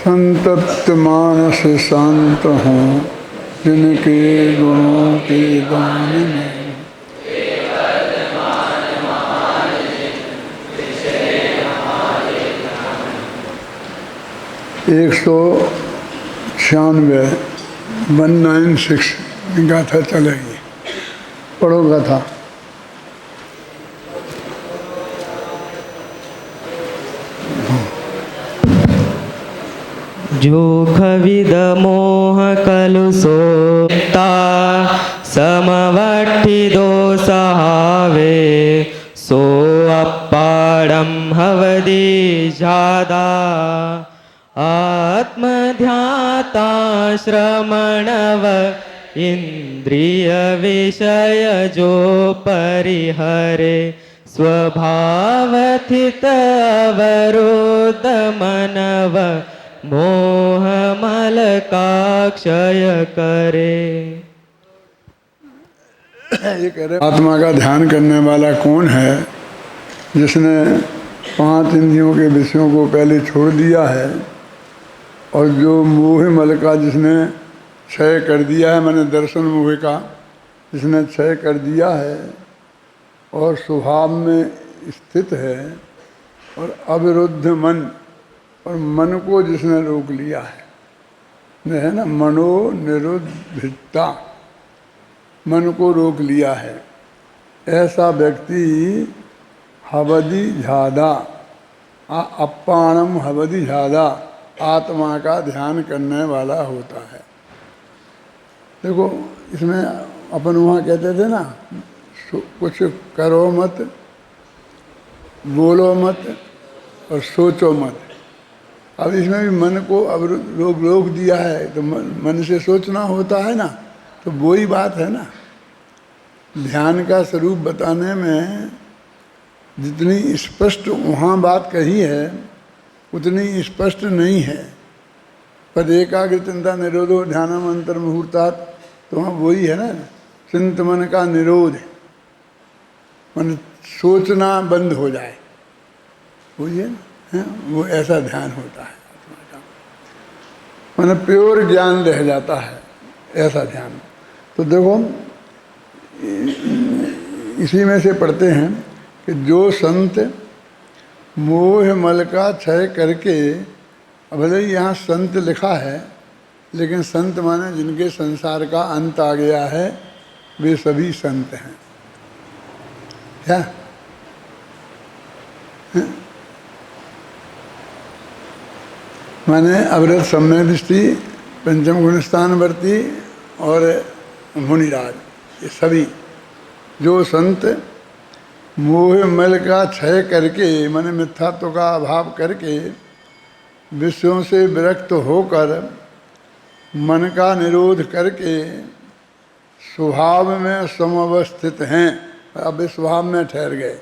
संतप्त मानस शांत हों जिनके गुणों के दान में। 196 196 गाथा चलेगी। पढ़ो गाथा। जो खविद मोह कलुषोता समवट्ठि दोषहावे सो अपाड़म हवदि जादा आत्मध्याता श्रमणव इंद्रिय विषय जो परिहरे स्वभावथित अवरोध मनव मोह मल का क्षय करे। ये कह रहे आत्मा का ध्यान करने वाला कौन है जिसने 5 इंद्रियों के विषयों को पहले छोड़ दिया है और जो मोह मल का जिसने क्षय कर दिया है, मैंने दर्शन मोह का जिसने क्षय कर दिया है और स्वभाव में स्थित है और अविरुद्ध मन और मन को जिसने रोक लिया है ना, मनो निरुद्धता, मन को रोक लिया है, ऐसा व्यक्ति हवदि झादा अप्पाणम हवदि झादा आत्मा का ध्यान करने वाला होता है। देखो इसमें अपन वहाँ कहते थे ना, कुछ करो मत, बोलो मत और सोचो मत। अब इसमें भी मन को अब रोक दिया है तो मन से सोचना होता है ना, तो वही बात है ना। ध्यान का स्वरूप बताने में जितनी स्पष्ट वहाँ बात कही है उतनी स्पष्ट नहीं है। पर एकाग्र चिंता निरोधो ध्यानम अंतर मुहूर्तात्, तो वहाँ वही है ना, चिंत मन का निरोध, मन सोचना बंद हो जाए, वही है ना, वो ऐसा ध्यान होता है आत्मा का, मतलब प्योर ज्ञान रह जाता है ऐसा ध्यान। तो देखो इसी में से पढ़ते हैं कि जो संत मोह मल का क्षय करके, भले ही यहाँ संत लिखा है लेकिन संत माने जिनके संसार का अंत आ गया है वे सभी संत हैं। क्या माने अवरत सम्यक दृष्टि, पंचम गुणस्थानवर्ती और मुनिराज, ये सभी जो संत मोह मल का क्षय करके, माने मिथ्यात्व का अभाव करके विषयों से विरक्त होकर मन का निरोध करके स्वभाव में समवस्थित हैं, अब वे स्वभाव में ठहर गए,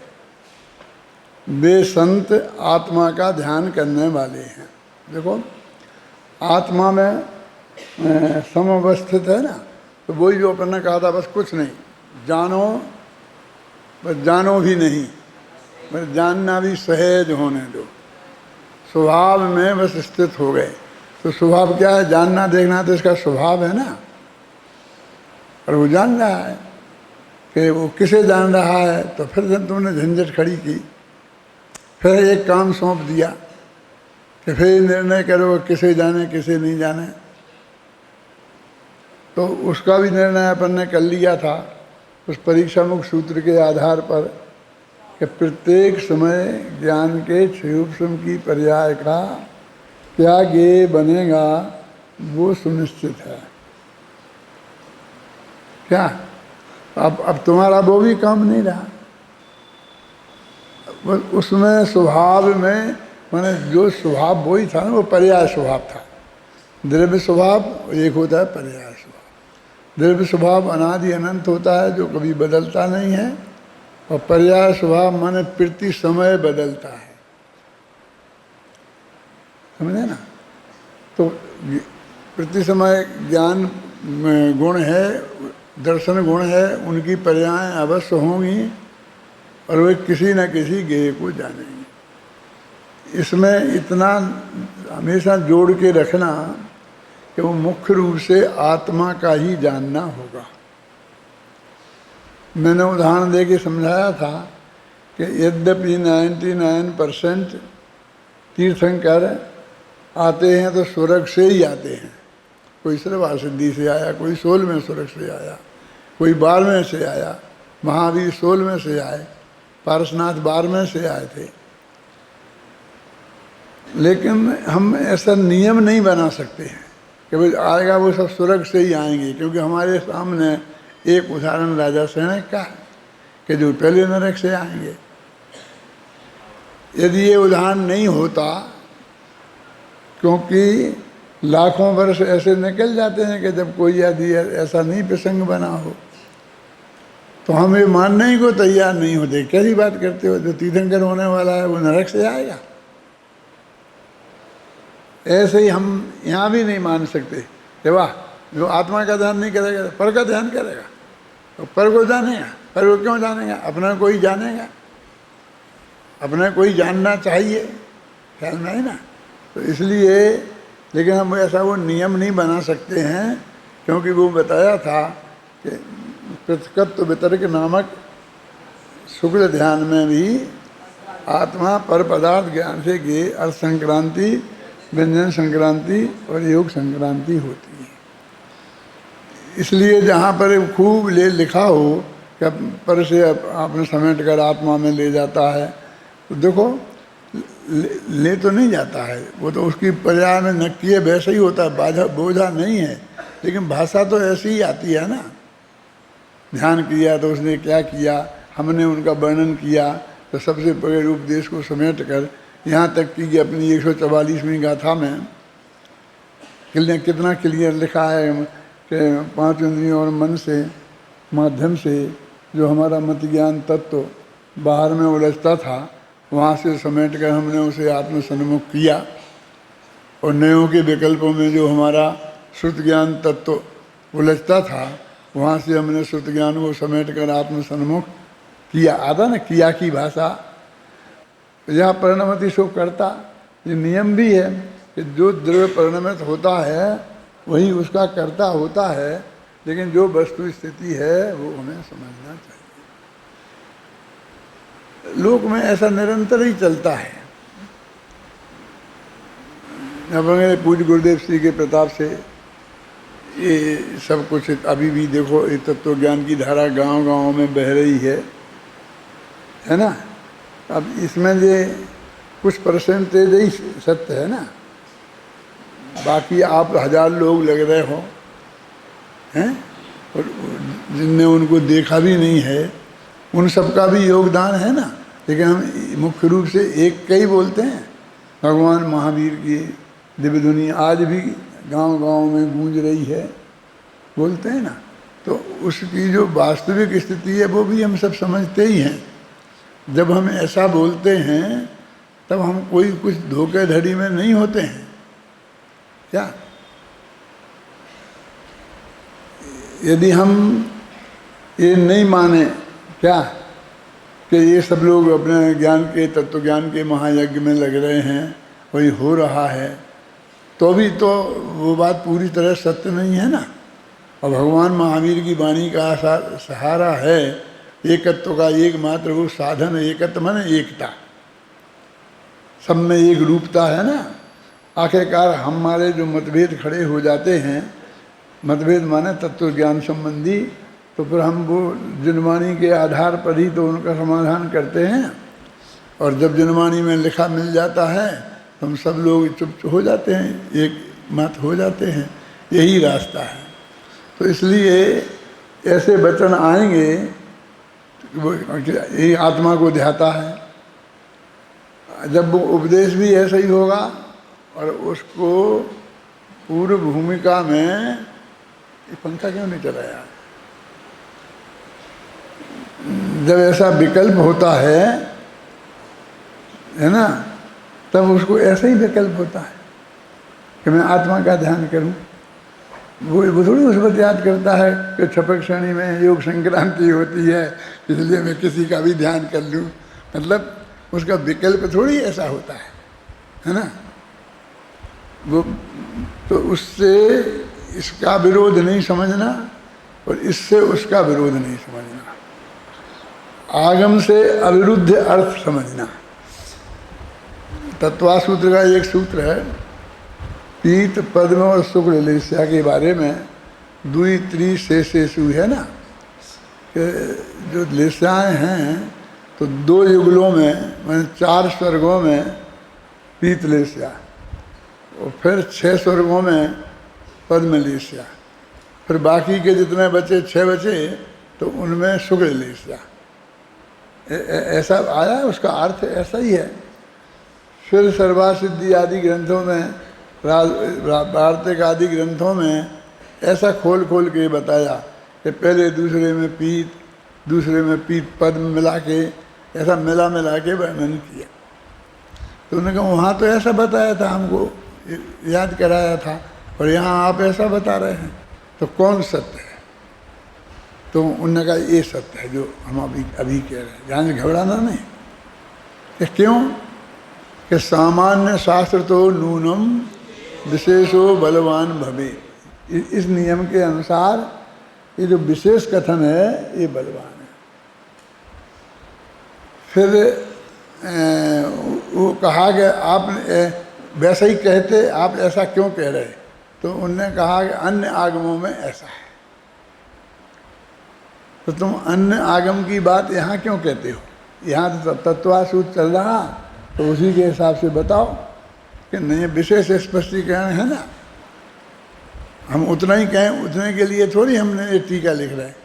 वे संत आत्मा का ध्यान करने वाले हैं। देखो आत्मा में समवस्थित है ना, तो वही जो अपन ने कहा था, बस कुछ नहीं जानो, बस जानो भी नहीं, बस जानना भी सहज होने दो, स्वभाव में बस स्थित हो गए। तो स्वभाव क्या है? जानना देखना तो इसका स्वभाव है ना। और वो जान रहा है कि वो किसे जान रहा है, तो फिर जब तुमने झंझट खड़ी की, फिर एक काम सौंप दिया कि फिर निर्णय करो किसे जाने किसे नहीं जाने। तो उसका भी निर्णय अपन ने कर लिया था उस परीक्षा मुख सूत्र के आधार पर कि प्रत्येक समय ज्ञान के क्षयोपशम की पर्याय का क्या ज्ञेय बनेगा वो सुनिश्चित है। क्या अब तुम्हारा वो भी काम नहीं रहा, उसमें स्वभाव में, माने जो स्वभाव वही था ना, वो पर्याय स्वभाव था। द्रव्य स्वभाव एक होता है पर्याय स्वभाव। द्रव्य स्वभाव अनादि अनंत होता है जो कभी बदलता नहीं है, और पर्याय स्वभाव माने प्रति समय बदलता है, समझे ना। तो प्रति समय ज्ञान गुण है, दर्शन गुण है, उनकी पर्याय अवश्य होंगी और वे किसी न किसी ज्ञेय को जानेंगे। इसमें इतना हमेशा जोड़ के रखना कि वो मुख्य रूप से आत्मा का ही जानना होगा। मैंने उदाहरण दे के समझाया था कि यद्यपि 99% तीर्थंकर आते हैं तो स्वर्ग से ही आते हैं। कोई सर्वा सिद्धि से आया, कोई 16वें स्वर्ग से आया, कोई 12वें से आया, महावीर 16वें से आए, पारसनाथ 12वें से आए थे। लेकिन हम ऐसा नियम नहीं बना सकते हैं कि भाई आएगा वो सब स्वर्ग से ही आएंगे, क्योंकि हमारे सामने एक उदाहरण राजा सैनिक का है कि जो पहले नरक से आएंगे। यदि ये उदाहरण नहीं होता, क्योंकि लाखों वर्ष ऐसे निकल जाते हैं कि जब कोई यदि ऐसा नहीं प्रसंग बना हो तो हम ये मानने ही को तैयार नहीं होते। कैसी बात करते हो, जो तीर्थंकर होने वाला है वो नरक से आएगा? ऐसे ही हम यहाँ भी नहीं मान सकते कि वाह, जो आत्मा का ध्यान नहीं करेगा पर का ध्यान करेगा, तो पर को जानेगा। पर को क्यों जानेगा? अपना कोई जानेगा, अपना कोई जानना चाहिए, ख्याल में है ना। तो इसलिए, लेकिन हम ऐसा वो नियम नहीं बना सकते हैं, क्योंकि वो बताया था कि पृथकत्व वितर्क नामक शुक्ल ध्यान में भी आत्मा पर पदार्थ ज्ञान से के अर्थ संक्रांति, व्यंजन संक्रांति और योग संक्रांति होती है। इसलिए जहाँ पर खूब लिखा हो कि पर से आपने समेट कर आत्मा में ले जाता है, तो देखो ले तो नहीं जाता है, वो तो उसकी पर्याय में नक्की है, वैसे ही होता है, बोझा नहीं है। लेकिन भाषा तो ऐसी ही आती है ना। ध्यान किया तो उसने क्या किया, हमने उनका वर्णन किया, तो सबसे बड़े उपदेश को समेट कर यहाँ तक कि अपनी 144वीं गाथा में कितना क्लियर लिखा है कि 5 इंद्रियों और मन से माध्यम से जो हमारा मत ज्ञान तत्व बाहर में उलझता था, वहाँ से समेट कर हमने उसे आत्म सन्मुख किया। और नयों के विकल्पों में जो हमारा श्रुत ज्ञान तत्व उलझता था, वहाँ से हमने श्रुत ज्ञान को समेट कर आत्म सन्मुख किया। आता ना किया की भाषा। यह परिणमति शो करता, ये नियम भी है कि जो द्रव्य परिणमित होता है वही उसका कर्ता होता है, लेकिन जो वस्तु स्थिति है वो हमें समझना चाहिए। लोक में ऐसा निरंतर ही चलता है। अपने पूज्य गुरुदेव श्री के प्रताप से ये सब कुछ अभी भी देखो, ये तत्व ज्ञान की धारा गांव-गांव में बह रही है ना। अब इसमें ये कुछ परसेंटेज ही सत्य है ना, बाकी आप 1000 लोग लग रहे हो हैं, और जिनने उनको देखा भी नहीं है, उन सबका भी योगदान है ना। लेकिन हम मुख्य रूप से एक का ही बोलते हैं। भगवान महावीर की दिव्य ध्वनि आज भी गांव-गांव में गूंज रही है, बोलते हैं ना। तो उसकी जो वास्तविक स्थिति है वो भी हम सब समझते ही हैं। जब हम ऐसा बोलते हैं तब हम कोई कुछ धोखाधड़ी में नहीं होते हैं क्या? यदि हम ये नहीं माने क्या कि ये सब लोग अपने ज्ञान के तत्व ज्ञान के महायज्ञ में लग रहे हैं, वही हो रहा है, तो भी तो वो बात पूरी तरह सत्य नहीं है ना। और भगवान महावीर की वाणी का सहारा है एकत्व का एकमात्र वो साधन। एकत्व माने एकता, सब में एक रूपता है ना। आखिरकार हमारे जो मतभेद खड़े हो जाते हैं, मतभेद माने तत्व ज्ञान संबंधी, तो फिर हम वो जनवाणी के आधार पर ही तो उनका समाधान करते हैं। और जब जनवाणी में लिखा मिल जाता है तो हम सब लोग चुप हो जाते हैं, एक मत हो जाते हैं। यही रास्ता है। तो इसलिए ऐसे वचन आएंगे, वो यही आत्मा को ध्याता है। जब वो उपदेश भी ऐसा ही होगा और उसको पूर्व भूमिका में, ये पंखा क्यों नहीं चला यार, जब ऐसा विकल्प होता है ना, तब उसको ऐसा ही विकल्प होता है कि मैं आत्मा का ध्यान करूं। वो थोड़ी उस वक्त याद करता है कि छपक श्रेणी में योग संक्रांति होती है इसलिए मैं किसी का भी ध्यान कर लूं। मतलब उसका विकल्प थोड़ी ऐसा होता है। है ना। वो तो उससे इसका विरोध नहीं समझना और इससे उसका विरोध नहीं समझना, आगम से अविरुद्ध अर्थ समझना। तत्वा सूत्र का एक सूत्र है, पीत पद्म और शुक्ल लेस्या के बारे में, दुई त्री शेषु है ना, कि जो लेस्याएँ हैं तो 2 युगलों में मैंने 4 स्वर्गों में पीत लेस्या, और फिर 6 स्वर्गों में पद्म लेस्या, फिर बाकी के जितने बचे 6 बचे तो उनमें शुक्ल लेस्या। ऐसा आया, उसका अर्थ ऐसा ही है। फिर सर्वासिद्धि आदि ग्रंथों में, वार्तिक आदि ग्रंथों में ऐसा खोल खोल के बताया कि पहले दूसरे में पीत, दूसरे में पीत पद्म मिला के, ऐसा मिला के वर्णन किया। तो उन्होंने कहा वहाँ तो ऐसा बताया था, हमको याद कराया था, और यहाँ आप ऐसा बता रहे हैं, तो कौन सत्य है? तो उन्होंने कहा ये सत्य है जो हम अभी कह रहे हैं, ध्यान से घबराना नहीं। कि क्यों? कि सामान्य शास्त्र तो नूनम विशेषो बलवान भवे, इस नियम के अनुसार ये जो विशेष कथन है ये बलवान है। फिर वो कहा कि आप वैसा ही कहते, आप ऐसा क्यों कह रहे? तो उनने कहा कि अन्य आगमों में ऐसा है, तो तुम अन्य आगम की बात यहाँ क्यों कहते हो? यहाँ तो तत्वासूत्र चल रहा, तो उसी के हिसाब से बताओ कि नहीं, विशेष स्पष्टीकरण है ना। हम उतना ही कहें, उतने के लिए थोड़ी हमने ये टीका लिख रहे हैं।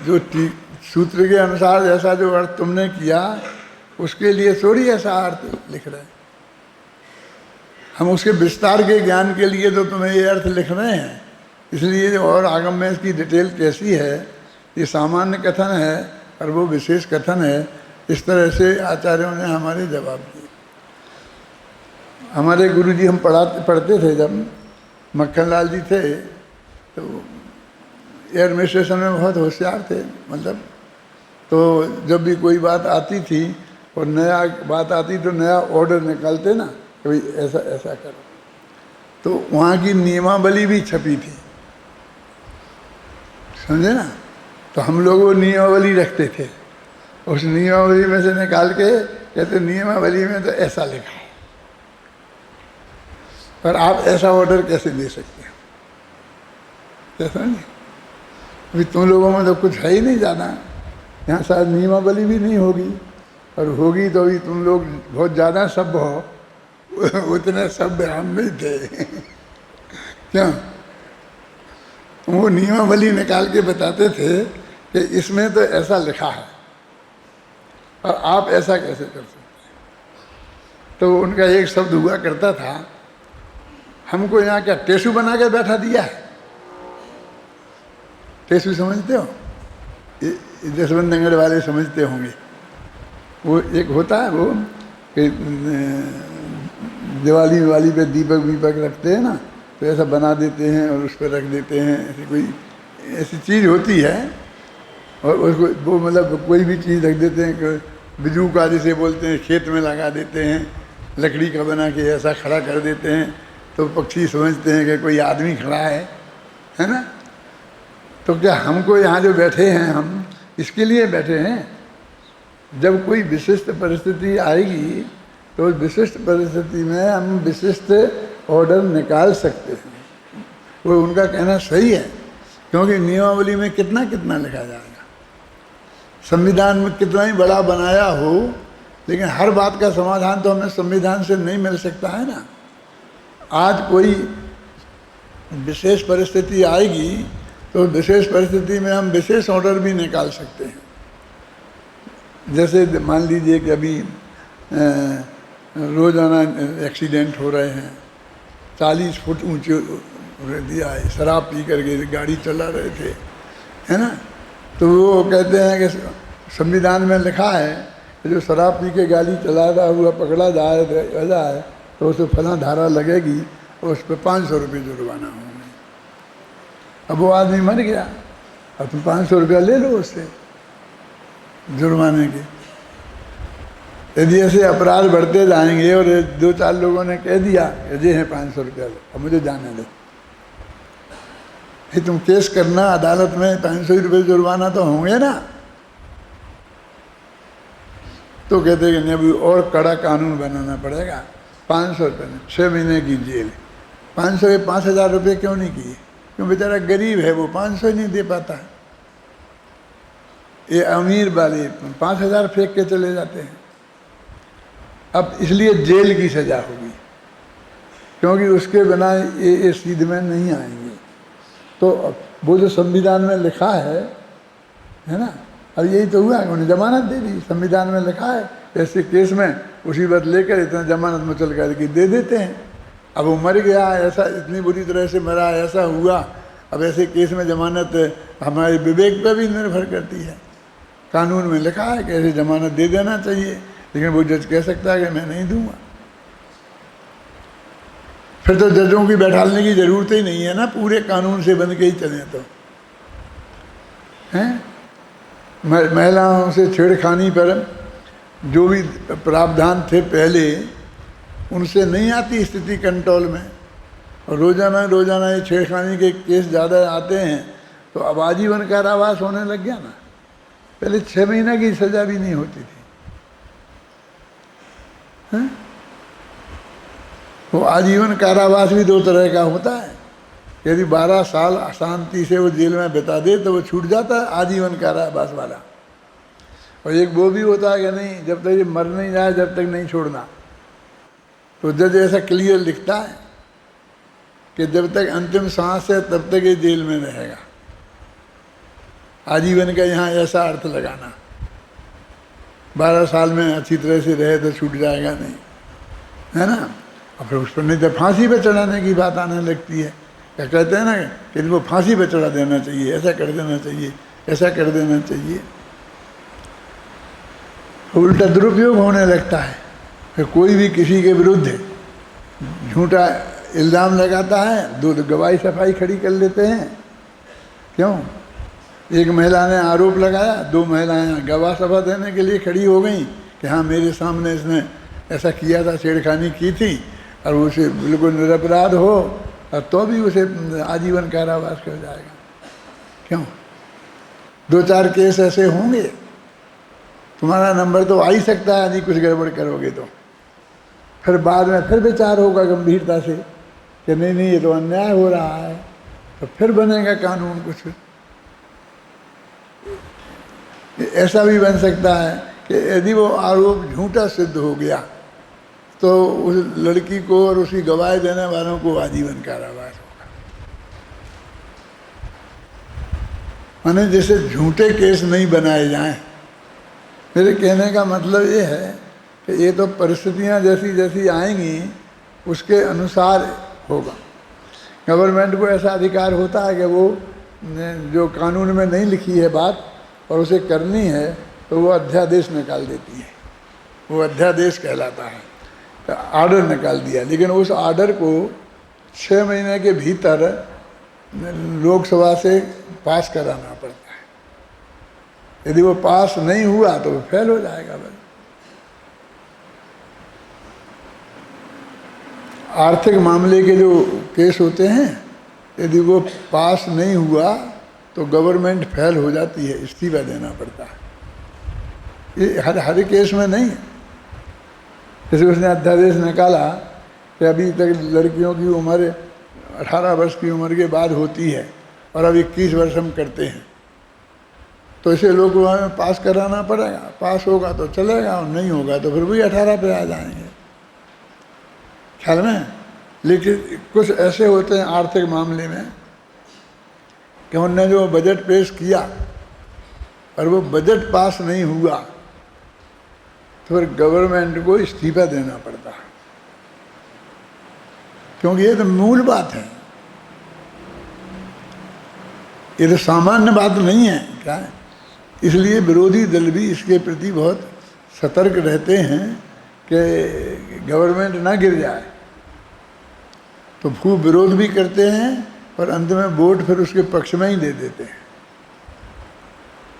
जो सूत्र के अनुसार जैसा जो अर्थ तुमने किया उसके लिए थोड़ी ऐसा अर्थ लिख रहे हैं। हम उसके विस्तार के ज्ञान के लिए तो तुम्हें ये अर्थ लिख रहे हैं, इसलिए और आगम में इसकी डिटेल कैसी है, ये सामान्य कथन है और वो विशेष कथन है। इस तरह से आचार्यों ने हमारे जवाब दिए। हमारे गुरुजी हम पढ़ते थे जब मक्खनलाल जी थे, तो एडमिनिस्ट्रेशन में बहुत होशियार थे, मतलब तो जब भी कोई बात आती थी और नया बात आती तो नया ऑर्डर निकालते ना कि भाई ऐसा ऐसा करो, तो वहाँ की नियमावली भी छपी थी, समझे ना। तो हम लोग वो नियमावली रखते थे, उस नियमावली में से निकाल के कहते नियमावली में तो ऐसा लिखा है, पर आप ऐसा ऑर्डर कैसे दे सकते हो? कैसा नहीं, अभी तुम लोगों में तो कुछ है ही नहीं ज़्यादा, यहाँ शायद नियमावली भी नहीं होगी, और होगी तो अभी तुम लोग बहुत ज़्यादा सभ्य हो, उतने सभ्य हम नहीं थे। क्यों? वो नियमावली निकाल के बताते थे कि इसमें तो ऐसा लिखा है और आप ऐसा कैसे कर सकते हैं? तो उनका एक शब्द हुआ करता था, हमको यहाँ क्या टेसू बना के बैठा दिया है? टेसू समझते हो? जसवंत नगर वाले समझते होंगे। वो एक होता है वो कि दिवाली वाली पे दीपक वीपक रखते हैं ना, तो ऐसा बना देते हैं और उस पर रख देते हैं, ऐसी कोई ऐसी चीज़ होती है, और उसको वो मतलब कोई भी चीज़ रख देते हैं कि बिजू का जिसे बोलते हैं, खेत में लगा देते हैं, लकड़ी का बना के ऐसा खड़ा कर देते हैं, तो पक्षी समझते हैं कि कोई आदमी खड़ा है ना। तो क्या हमको यहाँ जो बैठे हैं, हम इसके लिए बैठे हैं, जब कोई विशिष्ट परिस्थिति आएगी तो उस विशिष्ट परिस्थिति में हम विशिष्ट ऑर्डर निकाल सकते हैं। वो उनका कहना सही है, क्योंकि नियमावली में कितना कितना लिखा जाएगा, संविधान में कितना ही बड़ा बनाया हो, लेकिन हर बात का समाधान तो हमें संविधान से नहीं मिल सकता है ना। आज कोई विशेष परिस्थिति आएगी तो विशेष परिस्थिति में हम विशेष ऑर्डर भी निकाल सकते हैं। जैसे मान लीजिए कि अभी रोज़ाना एक्सीडेंट हो रहे हैं, 40 फुट ऊंचे दिया है, शराब पी करके गाड़ी चला रहे थे, है ना। तो वो कहते हैं कि संविधान में लिखा है कि जो शराब पी के गाड़ी चलाता हुआ पकड़ा जाए तो उसे फला धारा लगेगी और उस पर 500 रुपये जुर्माना होंगे। अब वो आदमी मर गया, अब तुम 500 रुपया ले लो उससे जुर्माने के, यदि ऐसे अपराध बढ़ते जाएंगे और 2-4 लोगों ने कह दिया कि ये है 500 रुपया लो, अब मुझे जाने दो, फिर तुम केस करना अदालत में, 500 रुपये जुर्माना तो होंगे ना। तो कहते कि नहीं, अभी और कड़ा कानून बनाना पड़ेगा, 500 रुपये में 6 महीने की जेल। 500 के 5,000 रुपये क्यों नहीं किए? क्यों बेचारा गरीब है, वो 500 ही नहीं दे पाता। ये अमीर वाले 5,000 फेंक के चले जाते हैं। अब इसलिए जेल की सजा होगी, क्योंकि उसके बिना ये सीध में नहीं आएंगे। तो वो जो संविधान में लिखा है ना, अब यही तो हुआ, उन्हें जमानत दे दी। संविधान में लिखा है ऐसे केस में उसी बात लेकर इतना जमानत मुचल करके दे देते हैं। अब वो मर गया, ऐसा इतनी बुरी तरह से मरा, ऐसा हुआ, अब ऐसे केस में जमानत हमारे विवेक पर भी निर्भर करती है। कानून में लिखा है कि ऐसे जमानत दे देना चाहिए, लेकिन वो जज कह सकता है कि मैं नहीं दूंगा। फिर तो जजों की बैठालने की जरूरत ही नहीं है ना, पूरे कानून से बन के ही चले तो हैं। महिलाओं से छेड़खानी पर जो भी प्रावधान थे पहले, उनसे नहीं आती स्थिति कंट्रोल में, और रोजाना ये छेड़खानी के केस ज़्यादा आते हैं, तो अब आजीवन कारावास होने लग गया ना। पहले 6 महीने की सज़ा भी नहीं होती थी, हैं? वो आजीवन कारावास भी 2 तरह का होता है। यदि 12 साल अशांति से वो जेल में बिता दे तो वो छूट जाता है आजीवन कारावास वाला। और एक वो भी होता है कि नहीं, जब तक ये मर नहीं जाए जब तक नहीं छोड़ना। तो जज ऐसा क्लियर लिखता है कि जब तक अंतिम सांस है तब तक ये जेल में रहेगा। आजीवन का यहाँ ऐसा अर्थ लगाना, 12 साल में अच्छी तरह से रहे तो छूट जाएगा नहीं, है ना। और फिर उस पर नहीं तो फांसी पे चढ़ाने की बात आने लगती है। क्या कहते हैं ना कि इनको फांसी पे चढ़ा देना चाहिए, ऐसा कर देना चाहिए, ऐसा कर देना चाहिए। उल्टा दुरुपयोग होने लगता है। फिर कोई भी किसी के विरुद्ध झूठा इल्ज़ाम लगाता है, 2 गवाही सफाई खड़ी कर लेते हैं। क्यों? एक महिला ने आरोप लगाया, 2 महिलाएं गवाह सभा देने के लिए खड़ी हो गई कि हाँ मेरे सामने इसने ऐसा किया था, छेड़खानी की थी, और उसे बिल्कुल निरपराध हो, और तो भी उसे आजीवन कारावास कर जाएगा। क्यों? 2-4 केस ऐसे होंगे, तुम्हारा नंबर तो आ ही सकता है यदि कुछ गड़बड़ करोगे तो। फिर बाद में फिर विचार होगा गंभीरता से कि नहीं ये तो अन्याय हो रहा है, तो फिर बनेगा कानून कुछ। ऐसा भी बन सकता है कि यदि वो आरोप झूठा सिद्ध हो गया तो उस लड़की को और उसी गवाही देने वालों को आजीवन कारावास होगा। माने जैसे झूठे केस नहीं बनाए जाएं। मेरे कहने का मतलब ये है कि ये तो परिस्थितियाँ जैसी जैसी आएंगी उसके अनुसार होगा। गवर्नमेंट को ऐसा अधिकार होता है कि वो जो कानून में नहीं लिखी है बात और उसे करनी है तो वो अध्यादेश निकाल देती है, वो अध्यादेश कहलाता है। तो आर्डर निकाल दिया, लेकिन उस आर्डर को 6 महीने के भीतर लोकसभा से पास कराना पड़ता है। यदि वो पास नहीं हुआ तो वो फेल हो जाएगा। बस आर्थिक मामले के जो केस होते हैं, यदि वो पास नहीं हुआ तो गवर्नमेंट फेल हो जाती है, इस्तीफा देना पड़ता है। ये हर केस में नहीं है। जैसे उसने अध्यादेश निकाला कि अभी तक लड़कियों की उम्र 18 वर्ष की उम्र के बाद होती है और अब 21 वर्ष हम करते हैं, तो इसे लोगों में पास कराना पड़ेगा। पास होगा तो चलेगा और नहीं होगा तो फिर वही 18 पे आ जाएंगे, ख्याल में। लेकिन कुछ ऐसे होते हैं आर्थिक मामले में कि उनने जो बजट पेश किया और वो बजट पास नहीं हुआ तो फिर गवर्नमेंट को इस्तीफा देना पड़ता है, क्योंकि ये तो मूल बात है, ये तो सामान्य बात नहीं है क्या है? इसलिए विरोधी दल भी इसके प्रति बहुत सतर्क रहते हैं कि गवर्नमेंट ना गिर जाए, तो खूब विरोध भी करते हैं और अंत में वोट फिर उसके पक्ष में ही दे देते हैं।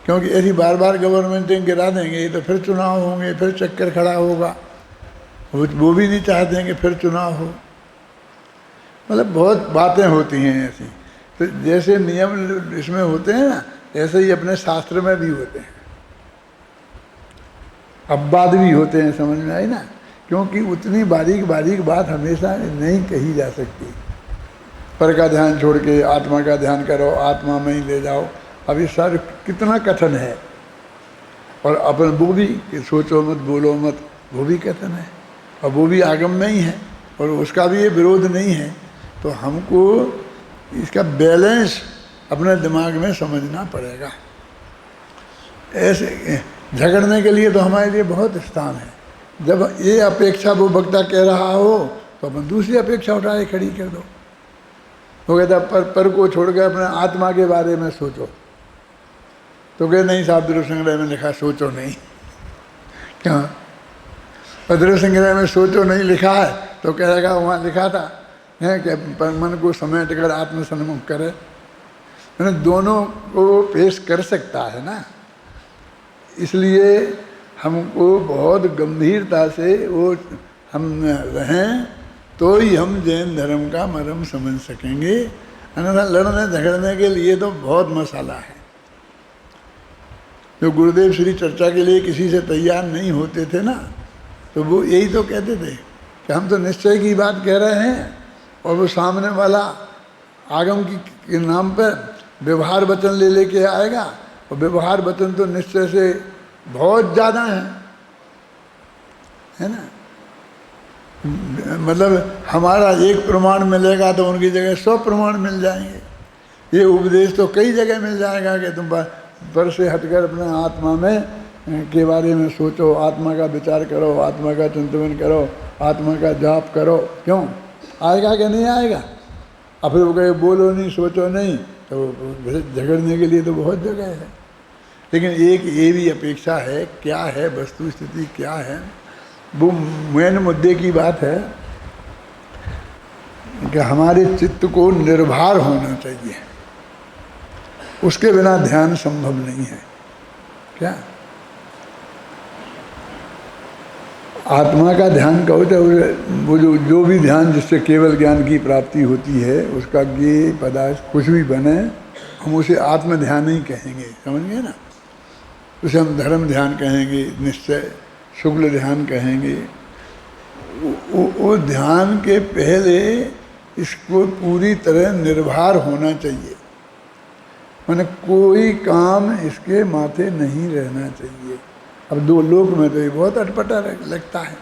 क्योंकि ऐसी बार बार गवर्नमेंटें गिरा देंगे तो फिर चुनाव होंगे, फिर चक्कर खड़ा होगा। वो भी नहीं चाहते हैं कि फिर चुनाव हो। मतलब बहुत बातें होती हैं ऐसी। तो जैसे नियम इसमें होते हैं ना, ऐसे ही अपने शास्त्र में भी होते हैं, अपवाद भी होते हैं। समझ में आई ना? क्योंकि उतनी बारीक बारीक बात हमेशा नहीं कही जा सकती। पर का ध्यान छोड़ के आत्मा का ध्यान करो, आत्मा में ही ले जाओ। अब ये सारे कितना कथन है। और अपन वो भी कि सोचो मत, बोलो मत, वो भी कथन है, और वो भी आगम में ही है, और उसका भी ये विरोध नहीं है। तो हमको इसका बैलेंस अपने दिमाग में समझना पड़ेगा। ऐसे झगड़ने के लिए तो हमारे लिए बहुत स्थान है। जब ये अपेक्षा वो वक्ता कह रहा हो तो अपन दूसरी अपेक्षा उठा के खड़ी कर दो। वो कहता पर को छोड़ कर अपने आत्मा के बारे में सोचो, तो कहे नहीं साहब दृढ़ संग्रह में लिखा सोचो नहीं। क्या दृढ़ संग्रह में सोचो नहीं लिखा है? तो कहेगा वहाँ लिखा था है कि मन को समेट कर आत्मसन्मुख करे। मैंने दोनों को पेश कर सकता है ना। इसलिए हमको बहुत गंभीरता से वो हम रहें तो ही हम जैन धर्म का मर्म समझ सकेंगे। अन्यथा लड़ने झगड़ने के लिए तो बहुत मसाला है। जो गुरुदेव श्री चर्चा के लिए किसी से तैयार नहीं होते थे ना, तो वो यही तो कहते थे कि हम तो निश्चय की बात कह रहे हैं, और वो सामने वाला आगम के नाम पर व्यवहार वचन ले लेके आएगा, और व्यवहार वचन तो निश्चय से बहुत ज़्यादा है ना। मतलब हमारा एक प्रमाण मिलेगा तो उनकी जगह 100 प्रमाण मिल जाएंगे। ये उपदेश तो कई जगह मिल जाएगा कि तुम पर से हटकर अपने आत्मा में के बारे में सोचो, आत्मा का विचार करो, आत्मा का चिंतन करो, आत्मा का जाप करो। क्यों आएगा कि नहीं आएगा? और फिर वो कहे बोलो नहीं, सोचो नहीं, तो झगड़ने के लिए तो बहुत जगह है। लेकिन एक ये भी अपेक्षा है, क्या है वस्तु स्थिति क्या है, वो मेन मुद्दे की बात है कि हमारे चित्त को निर्भर होना चाहिए। उसके बिना ध्यान संभव नहीं है। क्या आत्मा का ध्यान कहो तो वो जो भी ध्यान जिससे केवल ज्ञान की प्राप्ति होती है, उसका ज्ञेय पदार्थ कुछ भी बने, हम उसे आत्म ध्यान ही कहेंगे। समझ गए ना? उसे हम धर्म ध्यान कहेंगे, निश्चय शुक्ल ध्यान कहेंगे। वो ध्यान के पहले इसको पूरी तरह निर्भर होना चाहिए। माने कोई काम इसके माथे नहीं रहना चाहिए। अब दो लोक में तो ये बहुत अटपटा लगता है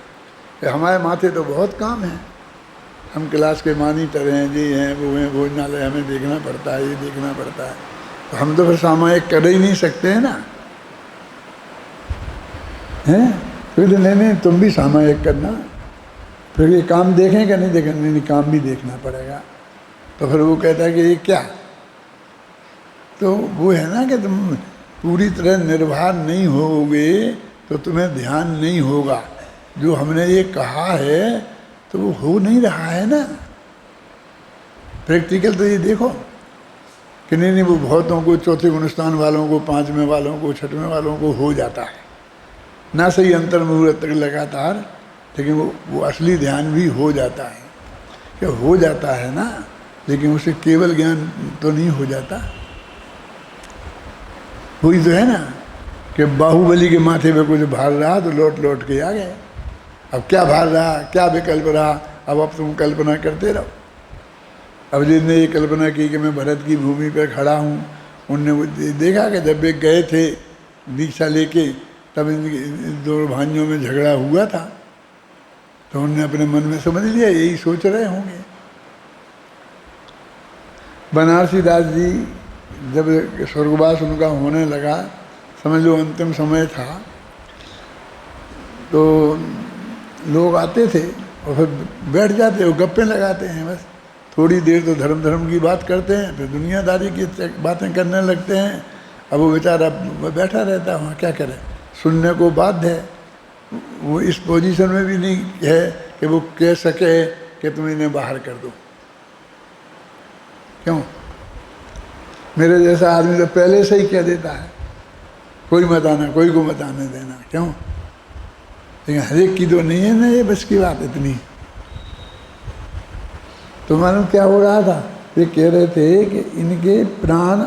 कि हमारे माथे तो बहुत काम है, हम क्लास के मॉनिटर हैं, ये हैं, वो हैं, भोजनालय हमें देखना पड़ता है, ये देखना पड़ता है, तो हम तो फिर सामायिक कर ही नहीं सकते हैं ना। हैं फिर नहीं तुम भी सामायिक करना, फिर ये काम देखें कि नहीं देखें? नहीं, काम भी देखना पड़ेगा। तो फिर वो कहता है कि ये क्या, तो वो है ना कि तुम पूरी तरह निर्भर नहीं होगे तो तुम्हें ध्यान नहीं होगा। जो हमने ये कहा है तो वो हो नहीं रहा है ना। प्रैक्टिकल तो ये देखो कि नहीं वो बहुतों को, चौथे गुणस्थान वालों को, 5वें वालों को, 6वें वालों को हो जाता है ना सही अंतर्मुहूर्त तक लगातार, लेकिन वो असली ध्यान भी हो जाता है। कि हो जाता है ना, लेकिन उसे केवल ज्ञान तो नहीं हो जाता। वही तो है ना कि बाहुबली के माथे पे कुछ भार रहा तो लौट लौट के आ गए। अब क्या भार रहा, क्या विकल्प रहा, अब तुम कल्पना करते रहो। अब जिसने ये कल्पना की कि मैं भरत की भूमि पर खड़ा हूँ, उनने देखा कि जब वे गए थे दीक्षा लेके, तब इन दो भाइयों में झगड़ा हुआ था, तो उनने अपने मन में समझ लिया यही सोच रहे होंगे। बनारसी दास जी जब स्वर्गवास उनका होने लगा, समझ लो अंतिम समय था, तो लोग आते थे और फिर बैठ जाते, वो गप्पे लगाते हैं बस। थोड़ी देर तो धर्म की बात करते हैं, फिर दुनियादारी की बातें करने लगते हैं। अब वो बेचारा बैठा रहता है वहाँ, क्या करे, सुनने को बाध्य है। वो इस पोजीशन में भी नहीं है कि वो कह सके कि तुम इन्हें बाहर कर दो। क्यों? मेरे जैसा आदमी तो पहले से ही कह देता है कोई मत आना, कोई को मत आने देना। क्यों? लेकिन हर एक की तो नहीं है ना ये बस की बात इतनी। तो मालूम क्या हो रहा था? ये कह रहे थे कि इनके प्राण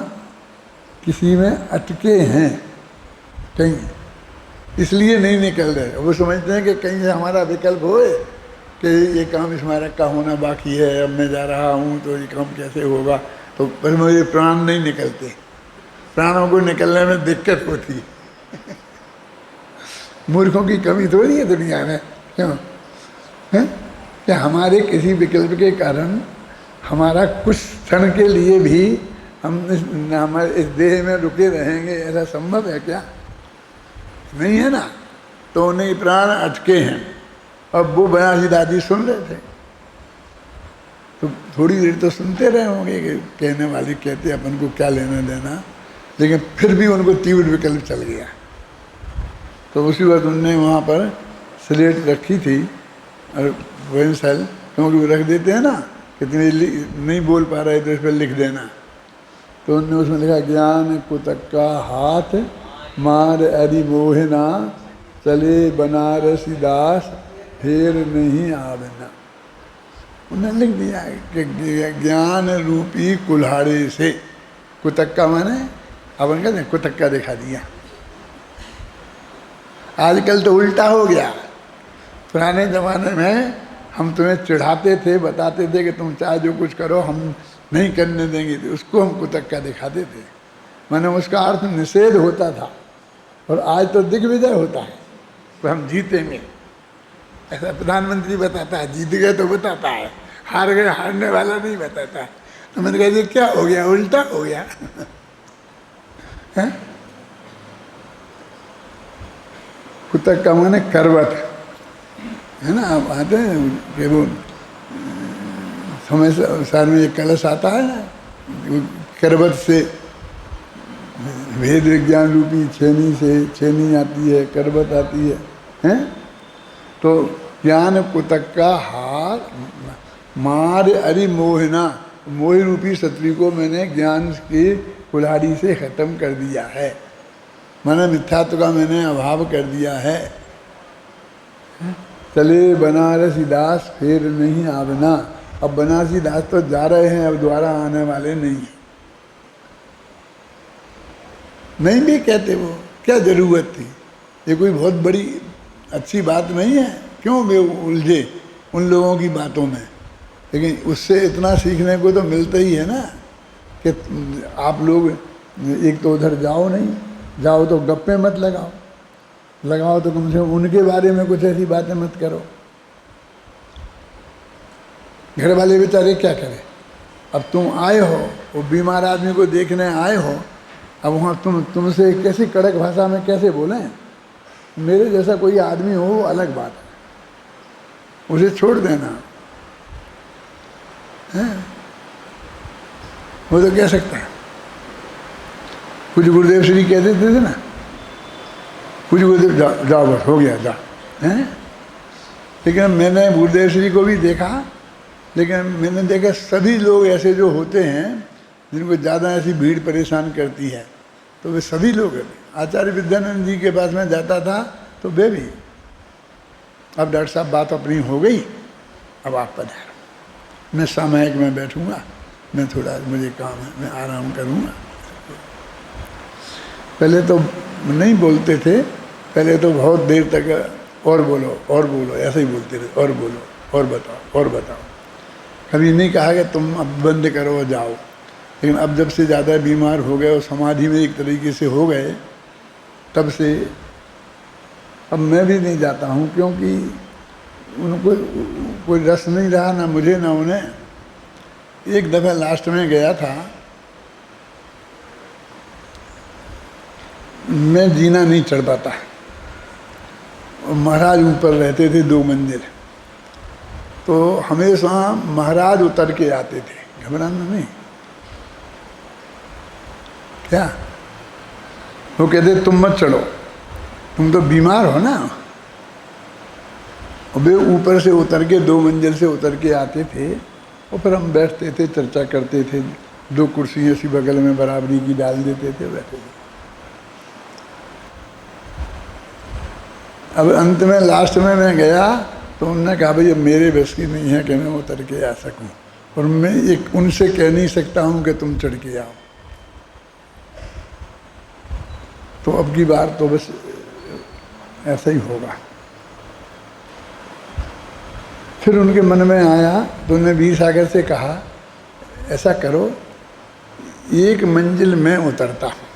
किसी में अटके हैं कहीं, इसलिए नहीं निकल रहे। वो समझते हैं कि कहीं से हमारा विकल्प होए कि ये काम स्मारक का होना बाकी है, अब मैं जा रहा हूँ तो ये काम कैसे होगा, तो पर मेरे प्राण नहीं निकलते। प्राणों को निकलने में दिक्कत होती है। मूर्खों की कमी थोड़ी है दुनिया में। क्यों है कि हमारे किसी विकल्प के कारण हमारा कुछ क्षण के लिए भी हम हमारे इस देह में रुके रहेंगे, ऐसा संभव है क्या? नहीं है ना। तो उन्हें प्राण अटके हैं। अब वो बयासी दादी सुन रहे थे, तो थोड़ी देर तो सुनते रहे होंगे कि कहने वाले कहते अपन को क्या लेना देना, लेकिन फिर भी उनको तीव्र विकल्प चल गया। तो उसी वक्त उनने वहाँ पर स्लेट रखी थी और पेंसिल, क्योंकि वो रख देते हैं ना कि तुम्हें नहीं बोल पा रहे तो इस पर लिख देना। तो उन्होंने उसमें लिखा, ज्ञान कुतक्का हाथ मार अरि मोहना, चले बनारसी दास फेर नहीं आवेना। उन्होंने लिख दिया कि ज्ञान रूपी कुल्हाड़े से, कुतक्का माने अपन कहते हैं कुतक्का दिखा दिया। आजकल तो उल्टा हो गया। पुराने ज़माने में हम तुम्हें चिढ़ाते थे, बताते थे कि तुम चाहे जो कुछ करो हम नहीं करने देंगे, तो उसको हम कुतक्का दिखाते थे। माने उसका अर्थ निषेध होता था। और आज तो दिग्विजय होता है, तो हम जीतेंगे ऐसा प्रधानमंत्री बताता है, जीत गए तो बताता है, हार गए हारने वाला नहीं बताता है। तो मैंने कहा ये क्या हो गया, उल्टा हो गया। कुतक्का माने करवट है ना। आप आते हैं कि वो समय साल में एक कलश आता है ना, करवट से वेद विज्ञान रूपी छेनी से छेनी आती है, करवट आती है, हैं? तो ज्ञान कुतक्का हार मार अरि मोहना, मोह रूपी शत्रु को मैंने ज्ञान की कुल्हाड़ी से ख़त्म कर दिया है। मैंने मिथ्यात्व का मैंने अभाव कर दिया है। चले बनारसी दास फिर नहीं आवेना। अब बनारसी दास तो जा रहे हैं, अब दोबारा आने वाले नहीं। नहीं भी कहते वो, क्या ज़रूरत थी? ये कोई बहुत बड़ी अच्छी बात नहीं है। क्यों वे उलझे उन लोगों की बातों में? लेकिन उससे इतना सीखने को तो मिलता ही है ना कि आप लोग एक तो उधर जाओ नहीं, जाओ तो गप्पे मत लगाओ, लगाओ तो कम से कम उनके बारे में कुछ ऐसी बातें मत करो। घर वाले बेचारे क्या करें? अब तुम आए हो, वो बीमार आदमी को देखने आए हो, अब वहाँ तुमसे कैसी कड़क भाषा में कैसे बोलें? मेरे जैसा कोई आदमी हो वो अलग बात है, उसे छोड़ देना है। वो तो कह सकता है। कुछ गुरुदेव श्री कह देते थे ना, कुछ गुरुदेव जाओ बस हो गया जा, हैं? लेकिन मैंने गुरुदेव श्री को भी देखा, लेकिन मैंने देखा सभी लोग ऐसे जो होते हैं जिनको ज़्यादा ऐसी भीड़ परेशान करती है, तो वे सभी लोग आचार्य विद्यानंद जी के पास में जाता था तो वे भी, अब डॉक्टर साहब बात अपनी हो गई, अब आप पधारो, मैं सामयिक में बैठूंगा, मैं थोड़ा मुझे काम है, मैं आराम करूंगा। पहले तो नहीं बोलते थे, पहले तो बहुत देर तक और बोलो ऐसे ही बोलते रहे, और बोलो और बताओ। कभी नहीं कहा कि तुम अब बंद करो और जाओ। लेकिन अब जब से ज़्यादा बीमार हो गए और समाधि में एक तरीके से हो गए, तब से अब मैं भी नहीं जाता हूँ, क्योंकि उनको कोई रस नहीं रहा, ना मुझे ना उन्हें। एक दफ़ा लास्ट में गया था, मैं जीना नहीं चढ़ पाता, महाराज ऊपर रहते थे 2 मंजिल, तो हमेशा महाराज उतर के आते थे, घबराना नहीं। क्या वो कहते तुम मत चढ़ो, तुम तो बीमार हो ना। और वे ऊपर से उतर के 2 मंजिल से उतर के आते थे, और फिर हम बैठते थे, चर्चा करते थे। 2 कुर्सी ऐसी बगल में बराबरी की डाल देते थे, बैठे थे। अब अंत में लास्ट में मैं गया तो उन्होंने कहा भाई अब मेरे बस की नहीं है कि मैं उतर के आ सकूं, और मैं एक उनसे कह नहीं सकता हूं कि तुम चढ़ के आओ। तो अब की बार तो बस ऐसा ही होगा। फिर उनके मन में आया तो उन्होंने वीर सागर से कहा ऐसा करो, एक मंजिल में उतरता हूं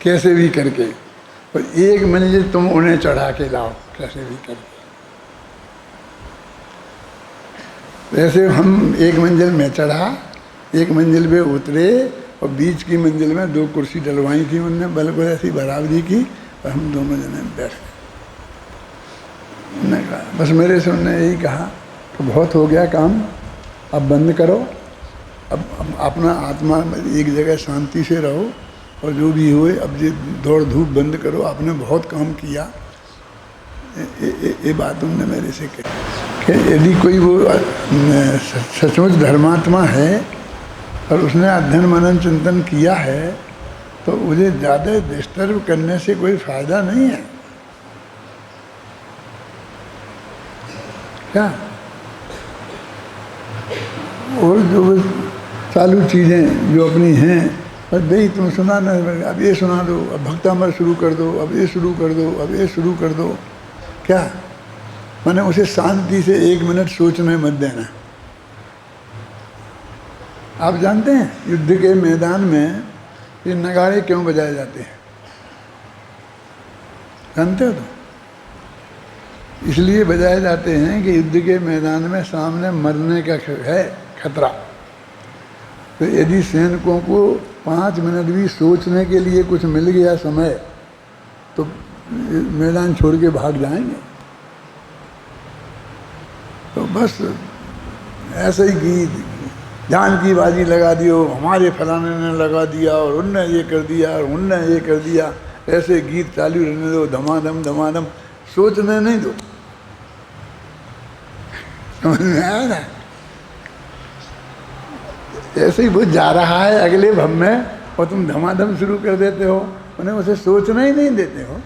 कैसे भी करके, और एक मंजिल तुम उन्हें चढ़ा के लाओ कैसे भी करके। ऐसे हम एक मंजिल में चढ़ा, एक मंजिल पे उतरे, और बीच की मंजिल में 2 कुर्सी डलवाई थी उनने, बिल्कुल ऐसी बराबरी की, और हम दोनों जने बैठ गए। उन्होंने कहा बस मेरे से उन्होंने यही कहा कि बहुत हो गया काम, अब बंद करो, अब अपना आत्मा एक जगह शांति से रहो, और जो भी हुए अब ये दौड़ धूप बंद करो, आपने बहुत काम किया। ये बात उन्होंने मेरे से कही कि यदि कोई वो सचमुच धर्मात्मा है और उसने अध्ययन मनन चिंतन किया है तो मुझे ज़्यादा डिस्टर्ब करने से कोई फायदा नहीं है क्या। और जो चालू चीज़ें जो अपनी हैं, बस भाई तुम सुना ना, अब ये सुना दो, अब भक्तामृत शुरू कर दो, अब ये शुरू कर दो, अब ये शुरू कर दो, क्या मैंने उसे शांति से 1 मिनट सोचने मत देना। आप जानते हैं युद्ध के मैदान में ये नगाड़े क्यों बजाए जाते हैं, जानते हो? तो इसलिए बजाए जाते हैं कि युद्ध के मैदान में सामने मरने का है खतरा, तो यदि सैनिकों को 5 मिनट भी सोचने के लिए कुछ मिल गया समय तो मैदान छोड़ के भाग जाएंगे। तो बस ऐसे ही गीत जान की बाजी लगा दियो, हमारे फलाने ने लगा दिया और उनने ये कर दिया और उनने ये कर दिया, ऐसे गीत चालू रहने दो, धमाधम धमाधम, सोचने नहीं दो। समझ में आया ना? ऐसे ही वो जा रहा है अगले भव में और तुम धमाधम शुरू कर देते हो, उन्हें उसे सोचना ही नहीं देते हो,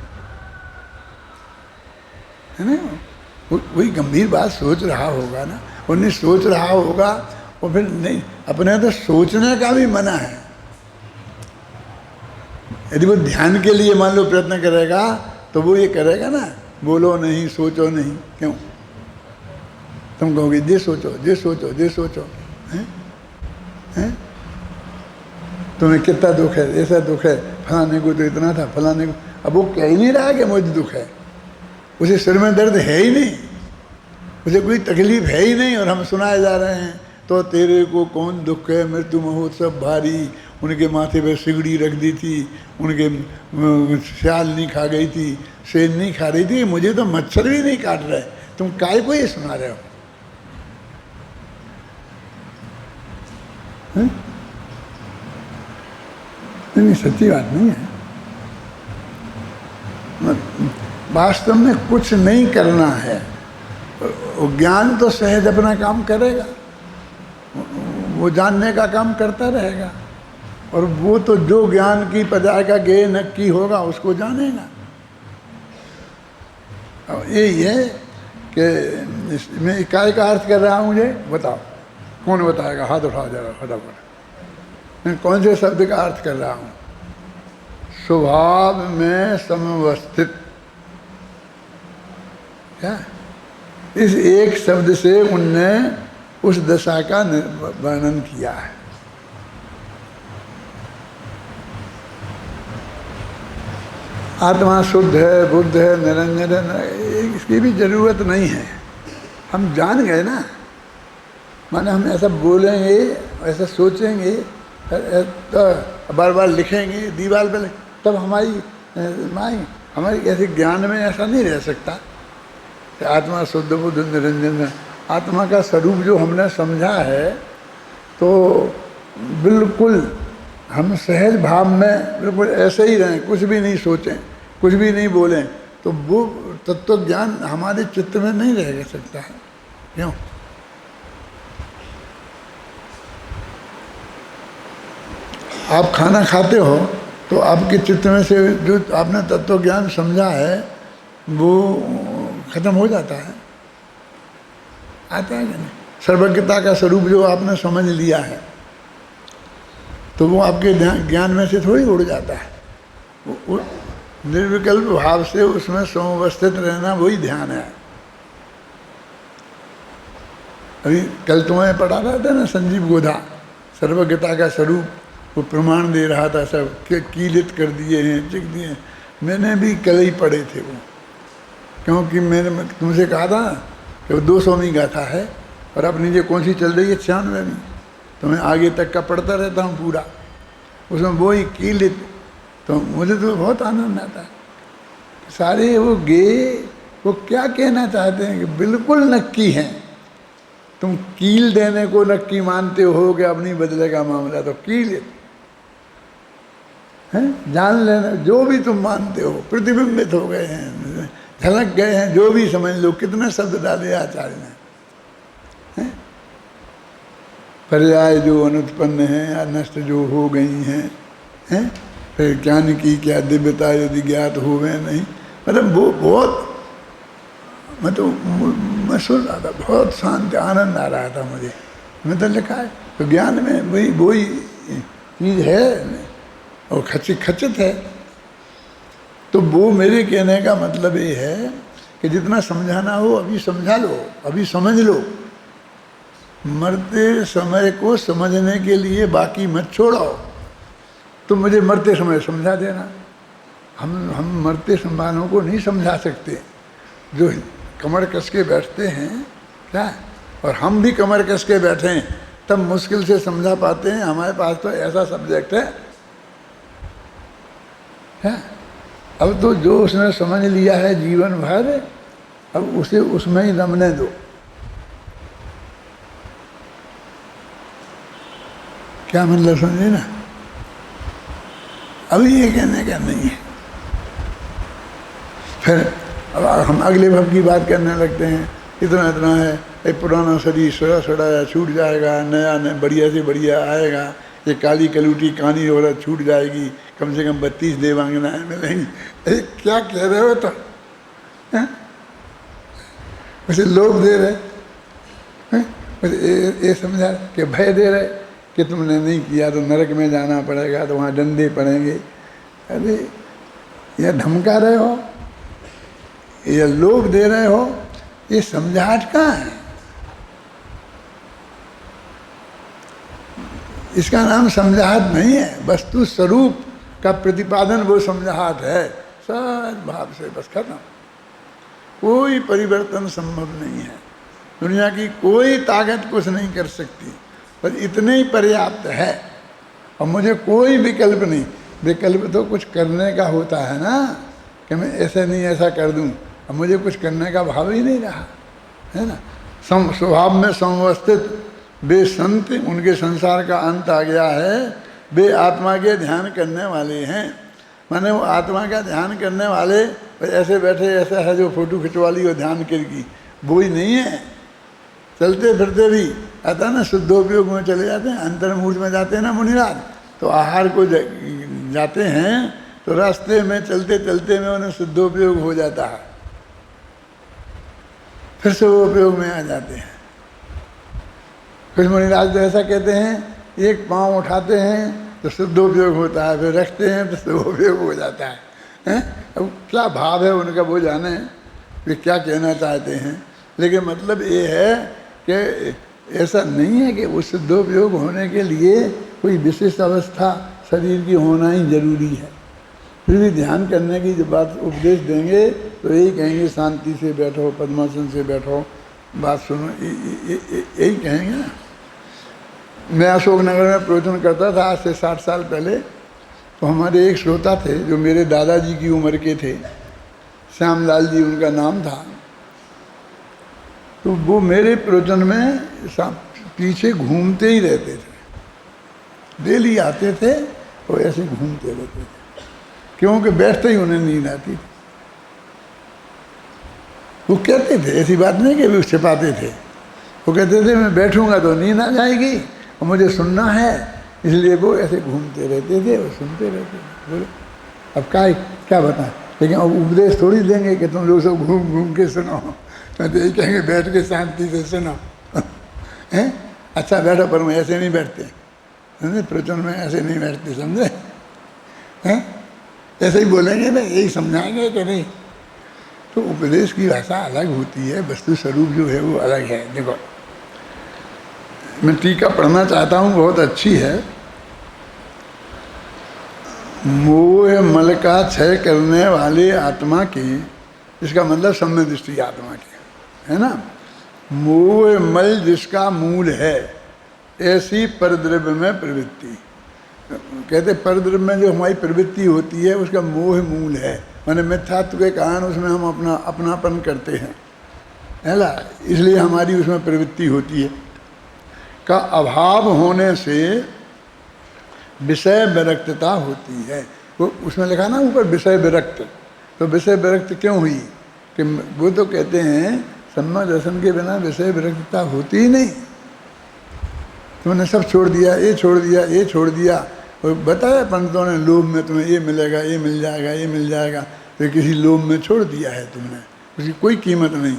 है ना? वही गंभीर बात सोच रहा होगा ना, उन्हें सोच रहा होगा, और फिर नहीं, अपने तो सोचने का भी मना है। यदि वो ध्यान के लिए मान लो प्रयत्न करेगा तो वो ये करेगा ना, बोलो नहीं, सोचो नहीं, क्यों? तुम कहोगे ये सोचो, ये सोचो, ये सोचो, हैं? तुम्हें कितना दुख है, ऐसा दुख है, फलाने को तो इतना था, फलाने को, अब वो कह ही नहीं रहा कि मुझे दुख है, उसे सिर में दर्द है ही नहीं, उसे कोई तकलीफ है ही नहीं, और हम सुनाए जा रहे हैं तो तेरे को कौन दुख है, मृत्यु महोत्सव भारी, उनके माथे पे सिगड़ी रख दी थी, उनके श्याल नहीं खा गई थी, शेर नहीं खा रही थी, मुझे तो मच्छर भी नहीं काट रहे, तुम काय को ये सुना रहे हो? नहीं, सच्ची बात नहीं है। वास्तव में कुछ नहीं करना है, ज्ञान तो सहज अपना काम करेगा, वो जानने का काम करता रहेगा, और वो तो जो ज्ञान की पजाएगा गे नक्की होगा उसको जानेगा। अब यही है कि मैं इकाई का अर्थ कर रहा हूँ, मुझे बताओ कौन बताएगा? हाथ उठाओ जरा फटाफट। मैं कौन से शब्द का अर्थ कर रहा हूँ? स्वभाव में समवस्थित। क्या? इस एक शब्द से उनने उस दशा का वर्णन किया है। आत्मा शुद्ध है, बुद्ध है, निरंजन है, इसकी भी जरूरत नहीं है, हम जान गए ना। माने हम ऐसा बोलेंगे, ऐसा सोचेंगे, तो बार बार लिखेंगे दीवार पे, तब हमारी ऐसे ज्ञान में ऐसा नहीं रह सकता कि आत्मा शुद्ध बुद्ध निरंजन है। आत्मा का स्वरूप जो हमने समझा है तो बिल्कुल हम सहज भाव में बिल्कुल ऐसे ही रहें, कुछ भी नहीं सोचें, कुछ भी नहीं बोलें, तो वो तत्व ज्ञान हमारे चित्त में नहीं रह सकता है। क्यों? आप खाना खाते हो तो आपके चित्त में से जो आपने तत्व ज्ञान समझा है वो खत्म हो जाता है, आता है कि नहीं। सर्वज्ञता का स्वरूप जो आपने समझ लिया है तो वो आपके ज्ञान में से थोड़ी उड़ जाता है। निर्विकल्प भाव से उसमें समवस्थित रहना वही ध्यान है। अभी कल तुम्हें पढ़ा रहा था ना संजीव गोधा, सर्वज्ञता का स्वरूप वो प्रमाण दे रहा था, सब कीलित कर दिए हैं, चिक दिए हैं। मैंने भी कल ही पढ़े थे वो, क्योंकि मैंने तुमसे कहा था कि वो 200वीं गाथा है और अब नीचे कौन सी चल रही है 96वीं, तो मैं आगे तक का पढ़ता रहता हूँ पूरा, उसमें वो ही कीलित। तो मुझे तो बहुत आनंद आता है। सारे वो वो क्या कहना चाहते हैं कि बिल्कुल नक्की हैं। तुम कील देने को नक्की मानते हो कि अब नहीं बदलेगा मामला, तो कील है, जान लेना जो भी तुम मानते हो, प्रतिबिंबित हो गए हैं, झलक गए हैं, जो भी समझ लो। कितने शब्द डाले आचार्य ने, पर्याय जो अनुत्पन्न है या नष्ट जो हो गई हैं, फिर ज्ञान की क्या दिव्यता यदि ज्ञात हो गए नहीं। मतलब वो बहुत, मैं सुन रहा था, बहुत शांत आनंद आ रहा था मुझे। मैं तो लिखा है तो ज्ञान में वही चीज़ है और खचित है। तो वो मेरे कहने का मतलब ये है कि जितना समझाना हो अभी समझा लो, अभी समझ लो। मरते समय को समझने के लिए बाकी मत छोड़ो। तुम मुझे मरते समय समझा देना, हम मरते संभालों को नहीं समझा सकते। जो कमर कस के बैठते हैं क्या, और हम भी कमर कस के बैठे हैं तब मुश्किल से समझा पाते हैं। हमारे पास तो ऐसा सब्जेक्ट है। अब तो जो उसने समझ लिया है जीवन भर, अब उसे उसमें ही रमने दो। क्या मतलब समझे ना। अभी ये कहने का नहीं है। फिर अब हम अगले भव की बात करने लगते हैं। इतना इतना है, ये पुराना शरीर सड़ा सड़ा छूट जाएगा, नया नया बढ़िया से बढ़िया आएगा। ये काली कलूटी कानी औरत छूट जाएगी, कम से कम 32 देवांगनाएं मिलेंगी। अरे क्या कह रहे हो तो, वैसे लोग दे रहे, ये समझा कि भय दे रहे कि तुमने नहीं किया तो नरक में जाना पड़ेगा, तो वहाँ डंडे पड़ेंगे। अरे ये धमका रहे हो, ये लोग दे रहे हो, ये समझाहट कहाँ है। इसका नाम समझाहट नहीं है, वस्तु स्वरूप का प्रतिपादन वो समझाहट है। सच भाव से बस खत्म। कोई परिवर्तन संभव नहीं है। दुनिया की कोई ताकत कुछ नहीं कर सकती, पर इतने ही पर्याप्त है। और मुझे कोई विकल्प नहीं। विकल्प तो कुछ करने का होता है ना, कि मैं ऐसे नहीं ऐसा कर दूं। अब मुझे कुछ करने का भाव ही नहीं रहा है ना। स्वभाव में समवस्थित वे संत, उनके संसार का अंत आ गया है। वे आत्मा के ध्यान करने वाले हैं। माने वो आत्मा का ध्यान करने वाले ऐसे बैठे, ऐसा है जो फोटो खिंचवा ली और ध्यान करगी, वो ही नहीं है। चलते फिरते भी आता ना, शुद्धोपयोग में चले जाते हैं, अंतर्मूर्त में जाते हैं ना मुनिराज, तो आहार को जाते हैं तो रास्ते में चलते चलते में उन्हें शुद्धोपयोग हो जाता है, फिर से वो उपयोग में आ जाते हैं। कुछ मुनिराज तो ऐसा कहते हैं, एक पाँव उठाते हैं तो शुद्धोपयोग होता है, फिर रखते हैं तो शुद्धोपयोग हो जाता है। अब क्या भाव है उनका वो जाने, वे क्या कहना चाहते हैं। लेकिन मतलब ये है कि ऐसा नहीं है कि उस शुद्धोपयोग होने के लिए कोई विशिष्ट अवस्था शरीर की होना ही जरूरी है। फिर भी ध्यान करने की जब बात उपदेश देंगे तो यही कहेंगे, शांति से बैठो, पद्मासन से बैठो, बात सुनो, यही कहेंगे ना। मैं अशोकनगर में प्रवचन करता था आज से 60 साल पहले। तो हमारे एक श्रोता थे जो मेरे दादाजी की उम्र के थे, श्यामलाल जी उनका नाम था। तो वो मेरे प्रवचन में पीछे घूमते ही रहते थे। डेली आते थे और ऐसे घूमते रहते थे, क्योंकि बैठते ही उन्हें नींद आती थी। वो कहते थे, ऐसी बात नहीं कि वो छिपाते थे, वो कहते थे मैं बैठूंगा तो नींद आ जाएगी और मुझे सुनना है, इसलिए वो ऐसे घूमते रहते थे और सुनते रहते थे। बोलो अब क्या बताएं, लेकिन अब उपदेश थोड़ी देंगे कि तुम लोग सब घूम घूम के सुनो, तो यही कहेंगे बैठ के शांति से सुनो हैं। अच्छा बैठो, पर हम ऐसे नहीं बैठते, समझे, प्रवचन में ऐसे नहीं बैठते, समझे हैं, ऐसे ही बोलेंगे ना, यही समझाएंगे कि नहीं। तो उपदेश की भाषा अलग होती है, वस्तु स्वरूप जो है वो अलग है। देखो मैं टीका पढ़ना चाहता हूँ, बहुत अच्छी है। मोह मल का क्षय करने वाले आत्मा की, इसका मतलब सम्य दृष्टि आत्मा की है ना। मोह मल जिसका मूल है, ऐसी परद्रव्य में प्रवृत्ति, कहते परद्रव्य में जो हमारी प्रवृत्ति होती है उसका मोह मूल है, माने मिथ्यात्व के कारण उसमें हम अपनापन करते हैं, है ना, इसलिए हमारी उसमें प्रवृत्ति होती है। का अभाव होने से विषय विरक्तता होती है। वो उसमें लिखा ना ऊपर विषय विरक्त, तो विषय विरक्त क्यों हुई कि वो तो कहते हैं सम्मा दर्शन के बिना विषय विरक्तता होती ही नहीं। तुमने सब छोड़ दिया, ये छोड़ दिया, ये छोड़ दिया, और बताया पंडितों ने लोभ में तुम्हें ये मिलेगा, ये मिल जाएगा, ये मिल जाएगा, तो किसी लोभ में छोड़ दिया है तुमने, उसकी कोई कीमत नहीं।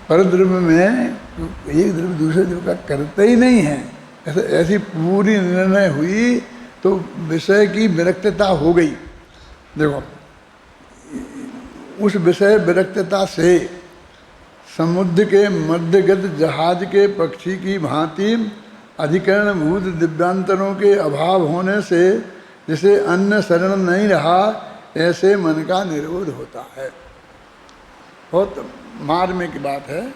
पर द्रव्य में एक द्रव्य दूसरे द्रव्य का करते ही नहीं है, ऐसी पूरी निर्णय हुई तो विषय की विरक्तता हो गई। देखो उस विषय विरक्तता से समुद्र के मध्यगत जहाज के पक्षी की भांति अधिकरण भूत दिव्यांतरों के अभाव होने से जिसे अन्य शरण नहीं रहा, ऐसे मन का निरोध होता है। बहुत मार्मिक की बात है।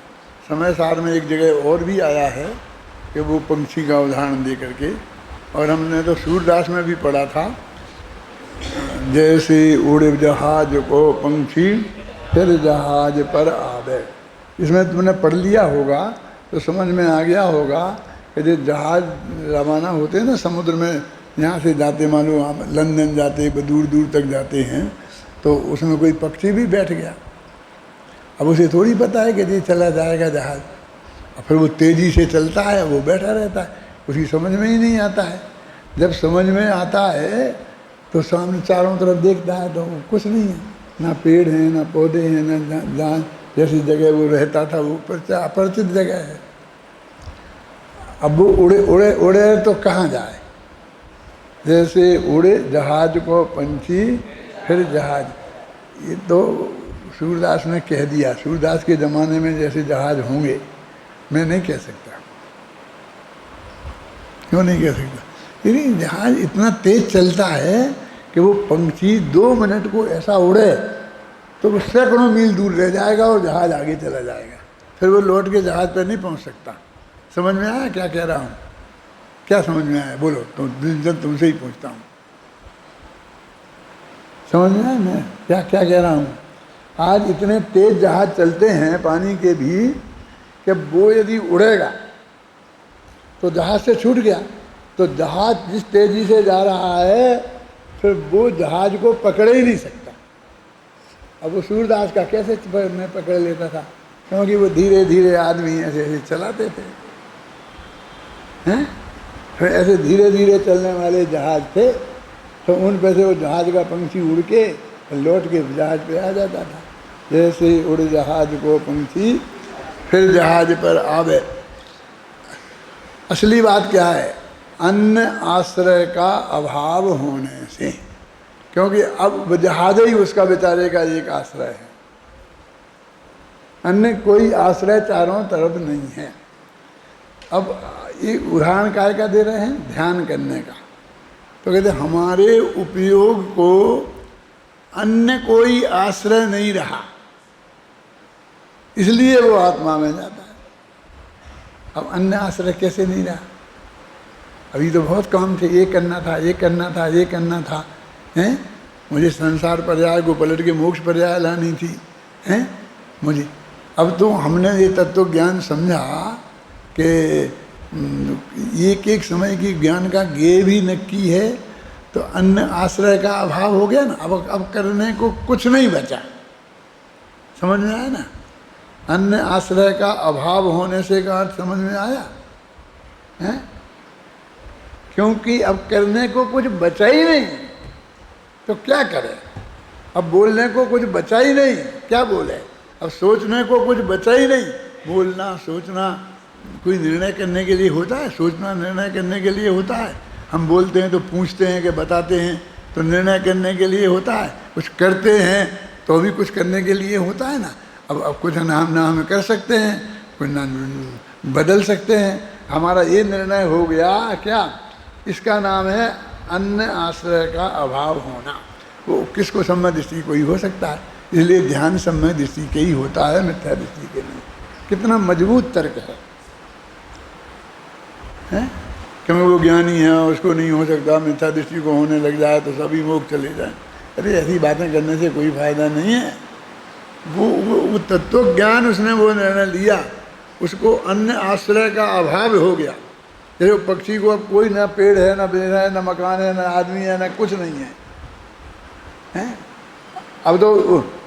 समय सार में एक जगह और भी आया है कि वो पंछी का उदाहरण दे करके, और हमने तो सूरदास में भी पढ़ा था, जैसे उड़े जहाज को पंछी फिर जहाज पर आवे। इसमें तुमने पढ़ लिया होगा तो समझ में आ गया होगा कि जो जहाज रवाना होते हैं ना समुद्र में, यहाँ से जाते, मानो लंदन जाते, दूर दूर तक जाते हैं, तो उसमें कोई पक्षी भी बैठ गया। अब उसे थोड़ी पता है कि जी चला जाएगा जहाज, और फिर वो तेज़ी से चलता है, वो बैठा रहता है, उसकी समझ में ही नहीं आता है। जब समझ में आता है तो सामने चारों तरफ देखता है तो कुछ नहीं है, ना पेड़ हैं, ना पौधे हैं, ना जहाँ जैसी जगह वो रहता था वो अपरिचित जगह है। अब वो उड़े उड़े उड़े तो कहाँ जाए, जैसे उड़े जहाज को पंछी फिर जहाज। ये तो सूरदास ने कह दिया, सूरदास के ज़माने में जैसे जहाज होंगे, मैं नहीं कह सकता। क्यों नहीं कह सकता? लेकिन जहाज इतना तेज चलता है कि वो पंछी 2 मिनट को ऐसा उड़े तो वो सैकड़ों मील दूर रह जाएगा और जहाज आगे चला जाएगा, फिर वो लौट के जहाज पर नहीं पहुंच सकता। समझ में आया क्या कह रहा हूँ? क्या समझ में आया बोलो, तो जब तुमसे ही पूछता हूँ, समझ में आया मैं क्या क्या कह रहा हूँ? आज इतने तेज जहाज चलते हैं पानी के भी कि वो यदि उड़ेगा तो जहाज से छूट गया, तो जहाज जिस तेजी से जा रहा है फिर वो जहाज को पकड़ ही नहीं सकता। अब वो सूरदास का कैसे मैं पकड़ लेता था, क्योंकि वो धीरे धीरे आदमी ऐसे ऐसे चलाते थे हैं। फिर ऐसे धीरे धीरे चलने वाले जहाज थे, तो उन पर से वो जहाज का पंछी उड़ के लौट के जहाज पे आ जाता था। जैसे उड़ जहाज को पंछी फिर जहाज पर आवे। असली बात क्या है? अन्य आश्रय का अभाव होने से, क्योंकि अब जहाज ही उसका बेचारे का एक आश्रय है, अन्य कोई आश्रय चारों तरफ नहीं है। अब ये उदाहरण काय का दे रहे हैं? ध्यान करने का। तो कहते हमारे उपयोग को अन्य कोई आश्रय नहीं रहा, इसलिए वो आत्मा में जाता है। अब अन्य आश्रय कैसे नहीं रहा? अभी तो बहुत काम थे, ये करना था, ये करना था, ये करना था, हैं? मुझे संसार पर्याय को पलट के मोक्ष पर्याय लानी थी, हैं? मुझे अब तो हमने ये तत्व ज्ञान समझा कि एक एक समय की ज्ञान का गे भी नक्की है, तो अन्य आश्रय का अभाव हो गया ना। अब करने को कुछ नहीं बचा। समझ में आया ना? अन्य आश्रय का अभाव होने से का अर्थ समझ में आया है? क्योंकि अब करने को कुछ बचा ही नहीं, तो क्या करे। अब बोलने को कुछ बचा ही नहीं, क्या बोले। अब सोचने को कुछ बचा ही नहीं, बोलना सोचना कोई निर्णय करने के लिए होता है, सोचना निर्णय करने के लिए होता है। हम बोलते हैं तो पूछते हैं कि बताते हैं, तो निर्णय करने के लिए होता है। कुछ करते हैं तो भी कुछ करने के लिए होता है ना। अब कुछ ना हम कर सकते हैं, कुछ ना बदल सकते हैं। हमारा ये निर्णय हो गया क्या, इसका नाम है अन्य आश्रय का अभाव होना। वो किसको सम्य दृष्टि को ही हो सकता है, इसलिए ध्यान सम्य दृष्टि के ही होता है, मिथ्या दृष्टि के नहीं। कितना मजबूत तर्क है, हैं? क्योंकि वो ज्ञानी है, उसको नहीं हो सकता, मिथ्या दृष्टि को होने लग जाए तो सभी मोक्ष चले जाए। अरे ऐसी बातें करने से कोई फायदा नहीं है। वो तत्व ज्ञान उसने वो निर्णय लिया, उसको अन्य आश्रय का अभाव हो गया। जैसे पक्षी को अब कोई ना पेड़ है, ना बेर है, ना मकान है, ना आदमी है, ना कुछ नहीं है, हैं? अब तो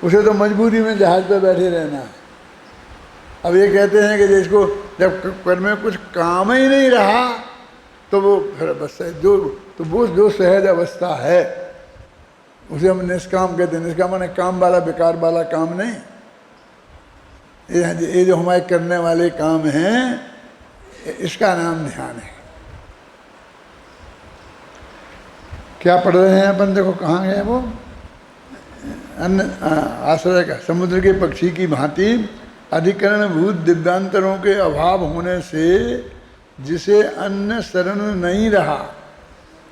उसे तो मजबूरी में जहाज पे बैठे रहना है। अब ये कहते हैं कि जिसको जब कर में कुछ काम ही नहीं रहा तो वो फिर बस जो सहज अवस्था है उसे हम निष्काम कहते हैं। निष्काम माने काम वाला, बेकार वाला काम नहीं। ये जो हमारे करने वाले काम हैं, इसका नाम ध्यान है। क्या पढ़ रहे हैं अपन, देखो कहाँ गए वो। अन्य आश्रय का समुद्र के पक्षी की भांति अधिकरण भूत दिव्यांतरों के अभाव होने से जिसे अन्य शरण नहीं रहा,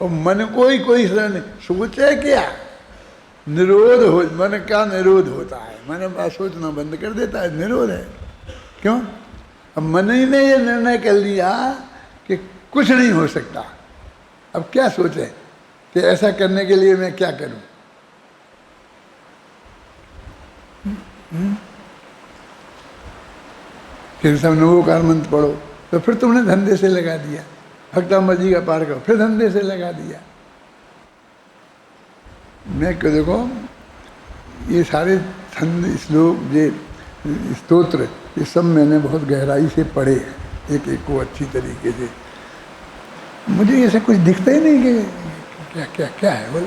और मन को ही कोई शरण सोचे क्या, निरोध हो, मन का निरोध होता है। मन सोचना बंद कर देता है, निरोध है। क्यों? अब मन ही ने ये निर्णय कर लिया कि कुछ नहीं हो सकता। अब क्या सोचे कि ऐसा करने के लिए मैं क्या करूं। फिर सब नवोकार मंत्र पढ़ो, तो फिर तुमने धंधे से लगा दिया। भक्ताम्बर जी का पार करो, फिर धंधे से लगा दिया। मैं क्यों, देखो ये सारे छंद, श्लोक, ये स्तोत्र, ये सब मैंने बहुत गहराई से पढ़े हैं, एक एक को अच्छी तरीके से। मुझे ऐसा कुछ दिखता ही नहीं कि क्या क्या क्या है। बोलो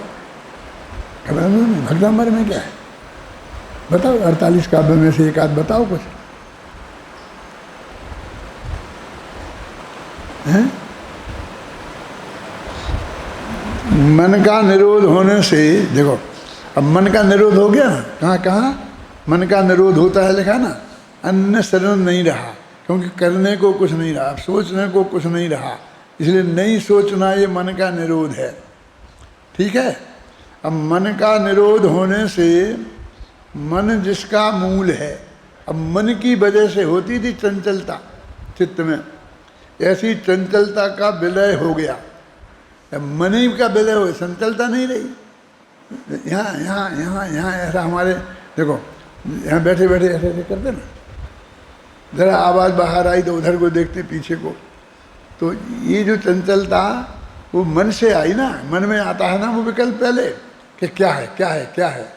भक्ताम्बर में क्या है, बताओ। 48 काव्य में से एक आध बताओ कुछ, है? मन का निरोध होने से, देखो अब मन का निरोध हो गया ना, कहाँ कहाँ मन का निरोध होता है, लिखा ना, अन्य शरण नहीं रहा, क्योंकि करने को कुछ नहीं रहा, सोचने को कुछ नहीं रहा, इसलिए नहीं सोचना ये मन का निरोध है। ठीक है। अब मन का निरोध होने से मन जिसका मूल है, अब मन की वजह से होती थी चंचलता चित्त में, ऐसी चंचलता का विलय हो गया। मन ही का विलय हो, चंचलता नहीं रही। यहाँ यहाँ यहाँ यहाँ ऐसा हमारे, देखो यहाँ बैठे बैठे ऐसे ऐसे करते ना, जरा आवाज़ बाहर आई तो उधर को देखते पीछे को, तो ये जो चंचलता वो मन से आई ना। मन में आता है ना वो विकल्प पहले कि क्या है क्या है क्या है।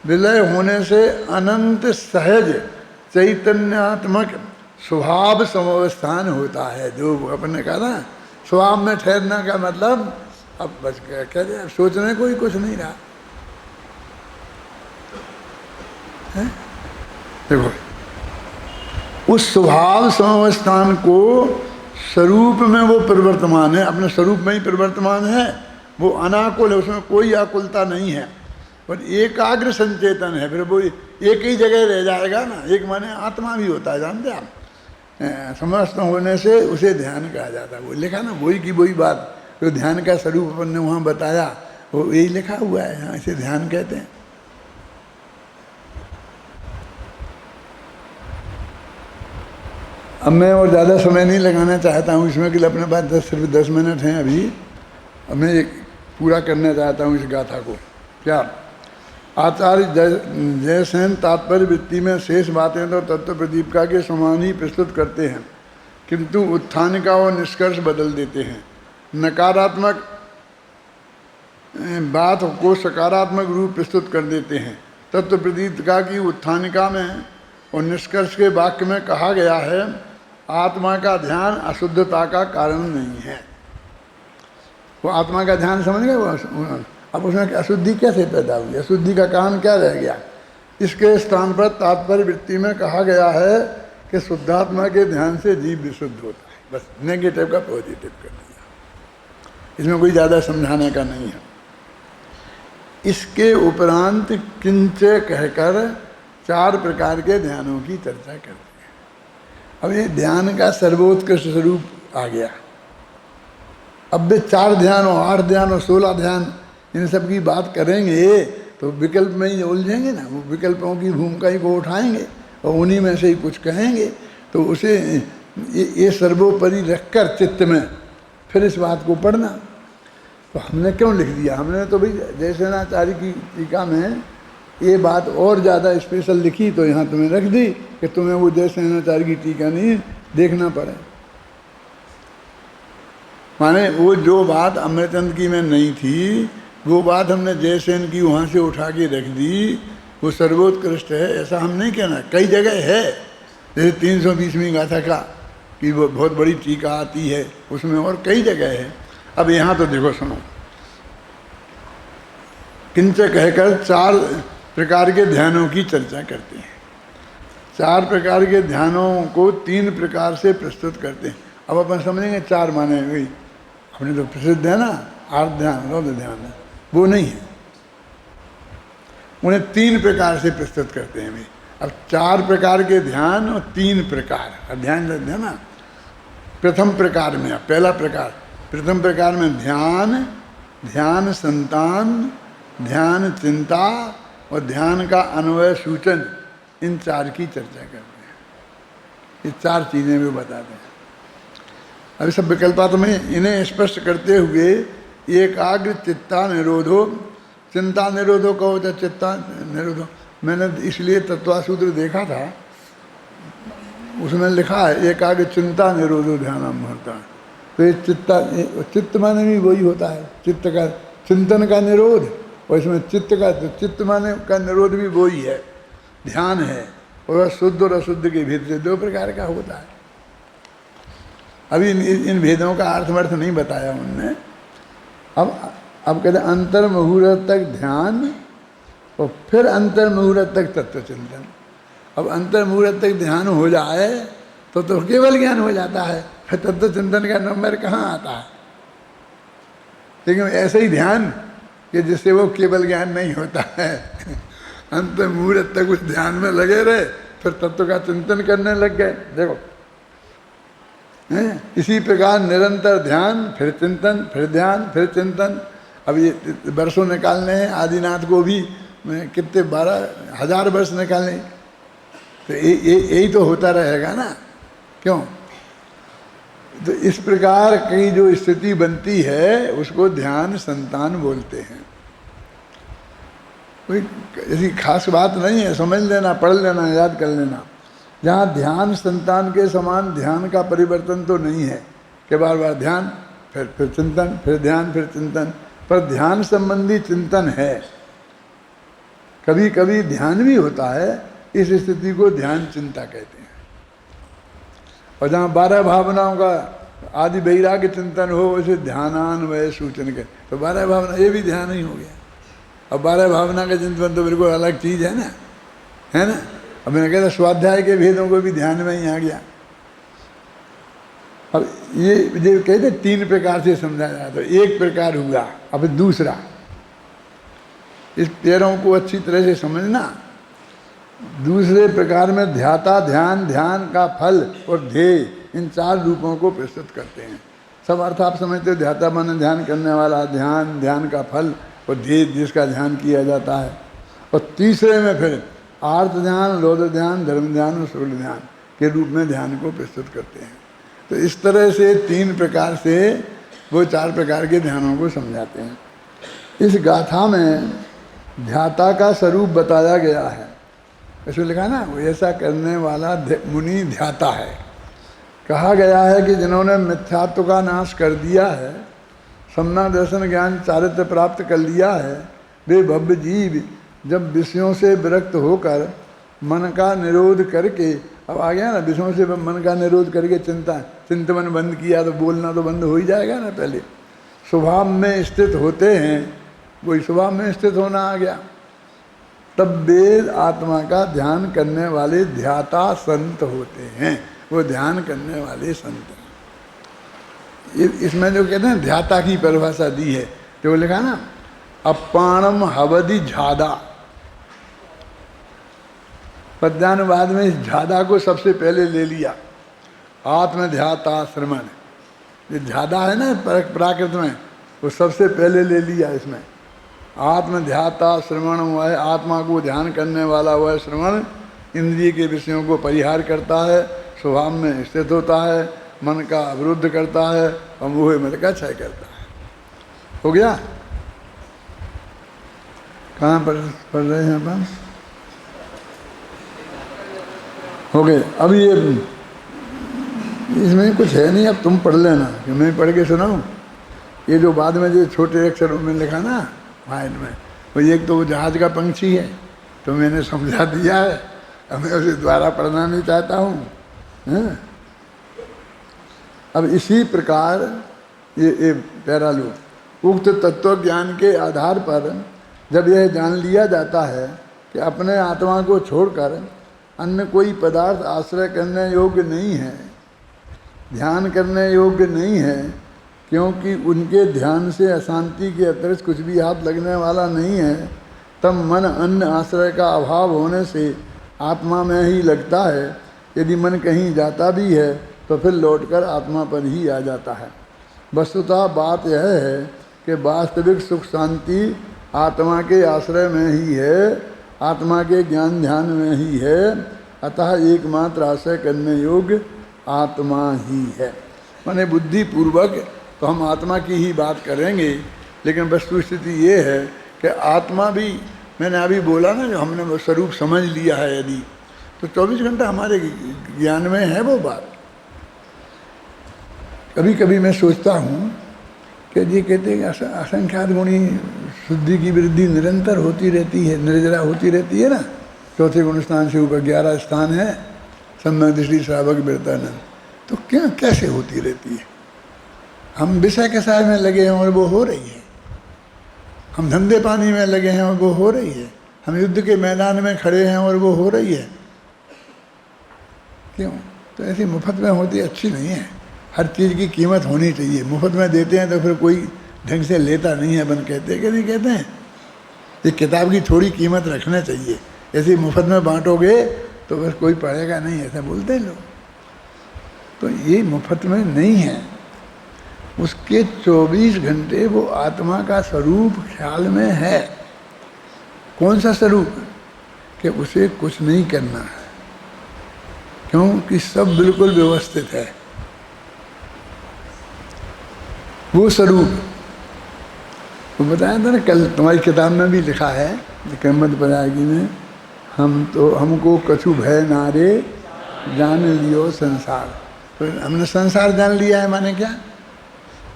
विलय होने से अनंत सहज चैतन्यात्मक स्वभाव समवस्थान होता है। जो अपन ने कहा ना, स्वभाव में ठहरना का मतलब, अब बस कहते हैं सोचने को ही कुछ नहीं रहा है? देखो उस स्वभाव समवस्थान को स्वरूप में वो प्रवर्तमान है, अपने स्वरूप में ही प्रवर्तमान है। वो अनाकुल है, उसमें कोई आकुलता नहीं है, पर एकाग्र संचेतन है। फिर वो एक ही जगह रह जाएगा ना। एक माने आत्मा भी होता है, जानते हैं आप। समस्त होने से उसे ध्यान कहा जाता है। वो लिखा ना, वही की वही बात जो ध्यान का स्वरूप अपन ने वहाँ बताया, वो यही लिखा हुआ है। यहाँ इसे ध्यान कहते हैं। अब मैं और ज़्यादा समय नहीं लगाना चाहता हूँ इसमें, कि अपने पास सिर्फ 10 मिनट हैं अभी। अब मैं एक पूरा करना चाहता हूँ इस गाथा को। क्या आचार्य जयसेन तात्पर्य वृत्ति में शेष बातें तो तत्व प्रदीपिका के समान ही प्रस्तुत करते हैं, किंतु उत्थानिका और निष्कर्ष बदल देते हैं। नकारात्मक बात को सकारात्मक रूप प्रस्तुत कर देते हैं। तत्व प्रदीपिका की उत्थानिका में और निष्कर्ष के वाक्य में कहा गया है, आत्मा का ध्यान अशुद्धता का कारण नहीं है। वो आत्मा का ध्यान समझ गए वो। अब उसमें अशुद्धि कैसे पैदा हुई, अशुद्धि का कारण क्या रह गया? इसके स्थान पर तात्पर्य वृत्ति में कहा गया है कि शुद्धात्मा के ध्यान से जीव विशुद्ध होता है। बस नेगेटिव का पॉजिटिव कर दिया, इसमें कोई ज़्यादा समझाने का नहीं है। इसके उपरांत किंचे कहकर 4 प्रकार के ध्यानों की चर्चा करते हैं। अब ये ध्यान का सर्वोत्कृष्ट स्वरूप आ गया। अब वे 4 ध्यान और 8 ध्यान और 16 ध्यान इन सब की बात करेंगे तो विकल्प में ही उलझेंगे ना। वो विकल्पों की भूमिका ही को उठाएंगे और उन्हीं में से ही कुछ कहेंगे। तो उसे ये सर्वोपरि रखकर चित्त में फिर इस बात को पढ़ना। तो हमने क्यों लिख दिया? हमने तो भाई जयसेनाचार्य की टीका में ये बात और ज़्यादा स्पेशल लिखी तो यहाँ तुम्हें रख दी कि तुम्हें वो जयसेनाचार्य की टीका नहीं देखना पड़े। माने वो जो बात अमृतचंद की में नहीं थी वो बात हमने जयसेन की वहाँ से उठा के रख दी, वो सर्वोत्कृष्ट है ऐसा हम नहीं कहना। कई जगह है, जैसे 320वीं गाथा का कि वो बहुत बड़ी टीका आती है उसमें, और कई जगह है। अब यहाँ तो देखो सुनो, किंच कहकर 4 प्रकार के ध्यानों की चर्चा करते हैं। 4 प्रकार के ध्यानों को 3 प्रकार से प्रस्तुत करते हैं। अब अपन समझेंगे 4 माने वही अपने तो प्रसिद्ध है ना, 8 ध्यान 9 ध्यान है, वो नहीं है। उन्हें 3 प्रकार से प्रस्तुत करते हैं भाई। अब 4 प्रकार के ध्यान और 3 प्रकार, अब ध्यान देना ना। प्रथम प्रकार में, पहला प्रकार, प्रथम प्रकार में ध्यान संतान, ध्यान चिंता और ध्यान का अन्वय सूचन, इन 4 की चर्चा करते हैं। ये 4 चीजें भी बताते हैं। अभी सब विकल्पात में इन्हें स्पष्ट करते हुए एकाग्र चित्ता निरोधो, चिंता निरोधो का होता है चित्ता निरोधो। मैंने इसलिए तत्वासूत्र देखा था, उसमें लिखा है एकाग्र चिंता निरोधो ध्यानम मुहूर्ता। तो ये चित्त माने भी वही होता है, चित्त का चिंतन का निरोध, और इसमें चित्त माने का निरोध भी वही है, ध्यान है। और शुद्ध और अशुद्ध के भेद से 2 प्रकार का होता है। अभी इन भेदों का अर्थमर्थ नहीं बताया उनने। अब कहते हैं अंतर मुहूर्त तक ध्यान और फिर अंतर मुहूर्त तक तत्व चिंतन। अब अंतर मुहूर्त तक ध्यान हो जाए तो केवल ज्ञान हो जाता है, फिर तत्व चिंतन का नंबर कहाँ आता है? लेकिन ऐसे ही ध्यान कि जिससे वो केवल ज्ञान नहीं होता है। अंतर मुहूर्त तक उस ध्यान में लगे रहे, फिर तत्व का चिंतन करने लग गए। देखो इसी प्रकार निरंतर ध्यान, फिर चिंतन, फिर ध्यान, फिर चिंतन। अब ये वर्षों निकालने हैं, आदिनाथ को भी कितने 12,000 वर्ष निकालने, तो यही तो होता रहेगा ना। क्यों? तो इस प्रकार की जो स्थिति बनती है उसको ध्यान संतान बोलते हैं। कोई ऐसी खास बात नहीं है, समझ लेना, पढ़ लेना, याद कर लेना। जहाँ ध्यान संतान के समान ध्यान का परिवर्तन तो नहीं है कि बार बार ध्यान फिर चिंतन, फिर ध्यान, फिर चिंतन, पर ध्यान संबंधी चिंतन है। कभी कभी ध्यान भी होता है, इस स्थिति को ध्यान चिंता कहते हैं। और जहाँ 12 भावनाओं का आदि वैराग्य चिंतन हो उसे ध्यानान्वय सूचन के, तो 12 भावना ये भी ध्यान ही हो गया। अब 12 भावना का चिंतन तो बिल्कुल अलग चीज़ है ना, है ना। अब मैंने कहता स्वाध्याय के भेदों को भी ध्यान में ही आ गया। अब ये कहते 3 प्रकार से समझा जाता, तो एक प्रकार हुआ। अब दूसरा, इस पैरों को अच्छी तरह से समझना। दूसरे प्रकार में ध्याता ध्यान, ध्यान का फल और ध्येय, इन 4 रूपों को प्रस्तुत करते हैं। सब अर्थ आप समझते हो। ध्याता माने ध्यान करने वाला, ध्यान, ध्यान का फल और ध्येय जिसका ध्यान किया जाता है। और तीसरे में फिर आर्त ध्यान, लोध ध्यान, धर्म ध्यान और शुक्ल ध्यान के रूप में ध्यान को प्रस्तुत करते हैं। तो इस तरह से 3 प्रकार से वो 4 प्रकार के ध्यानों को समझाते हैं। इस गाथा में ध्याता का स्वरूप बताया गया है। इसमें लिखा ना, वो ऐसा करने वाला मुनि ध्याता है। कहा गया है कि जिन्होंने मिथ्यात्व का नाश कर दिया है, सम्यक दर्शन ज्ञान चारित्र प्राप्त कर लिया है, वे भव्य जीव जब विषयों से विरक्त होकर मन का निरोध करके, अब आ गया ना, विषयों से मन का निरोध करके चिंतन बंद किया तो बोलना तो बंद हो ही जाएगा ना पहले। स्वभाव में स्थित होते हैं, वही स्वभाव में स्थित होना आ गया। तब वेद आत्मा का ध्यान करने वाले ध्याता संत होते हैं, वो ध्यान करने वाले संत हैं। इसमें जो कहते हैं ध्याता की परिभाषा दी है, तो वो लिखा ना अपाणम हवदि झादा। पद्यानुवाद में इस झादा को सबसे पहले ले लिया, आत्मध्याता श्रमण। ये झादा है ना प्राकृत में, वो सबसे पहले ले लिया इसमें। आत्मध्याता श्रवण वह आत्मा को ध्यान करने वाला वह श्रवण इंद्रिय के विषयों को परिहार करता है, स्वभाव में स्थित होता है, मन का अवरुद्ध करता है और मोह मल का क्षय करता है। हो गया? कहाँ पर पढ़ रहे हैं अपन? हो गए। अब ये इसमें कुछ है नहीं, अब तुम पढ़ लेना कि मैं पढ़ के सुनाऊं। ये जो बाद में जो छोटे अक्षरों में लिखा ना माइंड में, वो एक तो वो जहाज का पंछी है, तो मैंने समझा दिया है, अब मैं उसे दोबारा पढ़ना नहीं चाहता हूँ। अब इसी प्रकार ये पैरा लो, उक्त तत्व ज्ञान के आधार पर जब यह जान लिया जाता है कि अपने आत्मा को छोड़कर अन्य कोई पदार्थ आश्रय करने योग्य नहीं है, ध्यान करने योग्य नहीं है, क्योंकि उनके ध्यान से अशांति के अतिरिक्त कुछ भी हाथ लगने वाला नहीं है, तब मन अन्य आश्रय का अभाव होने से आत्मा में ही लगता है। यदि मन कहीं जाता भी है तो फिर लौटकर आत्मा पर ही आ जाता है। वस्तुतः बात यह है कि वास्तविक सुख शांति आत्मा के आश्रय में ही है, आत्मा के ज्ञान ध्यान में ही है। अतः एकमात्र आश्रय करने योग्य आत्मा ही है। माने बुद्धिपूर्वक तो हम आत्मा की ही बात करेंगे, लेकिन वस्तु स्थिति ये है कि आत्मा भी, मैंने अभी बोला ना, जो हमने वो स्वरूप समझ लिया है यदि, तो 24 घंटा हमारे ज्ञान में है वो बात। कभी कभी मैं सोचता हूँ कि जी कहते हैं कि असंख्यात गुणी शुद्धि की वृद्धि निरंतर होती रहती है, निर्जरा होती रहती है ना। चौथे गुण स्थान से ऊपर 11 स्थान है, सम्यक दृष्टि श्रावक वृत्तानंद। तो क्या कैसे होती रहती है? हम विषय के साय में लगे हैं और वो हो रही है, हम धंधे पानी में लगे हैं और वो हो रही है, हम युद्ध के मैदान में खड़े हैं और वो हो रही है। क्यों? तो ऐसी मुफ्त में होती अच्छी नहीं है। हर चीज़ की कीमत होनी चाहिए। मुफ्त में देते हैं तो फिर कोई ढंग से लेता नहीं है, अपन कहते हैं कि नहीं कहते हैं। ये किताब की थोड़ी कीमत रखना चाहिए। ऐसे मुफ्त में बांटोगे तो बस कोई पढ़ेगा नहीं, ऐसा बोलते हैं लोग। तो ये मुफ्त में नहीं है। उसके 24 घंटे वो आत्मा का स्वरूप ख्याल में है। कौन सा स्वरूप? कि उसे कुछ नहीं करना है, क्योंकि सब बिल्कुल व्यवस्थित है। वो स्वरूप वो बताया था ना कल, तुम्हारी किताब में भी लिखा है कम्मत परागी में, हमको कछु भय नारे जान लियो संसार। तो हमने संसार जान लिया है, माने क्या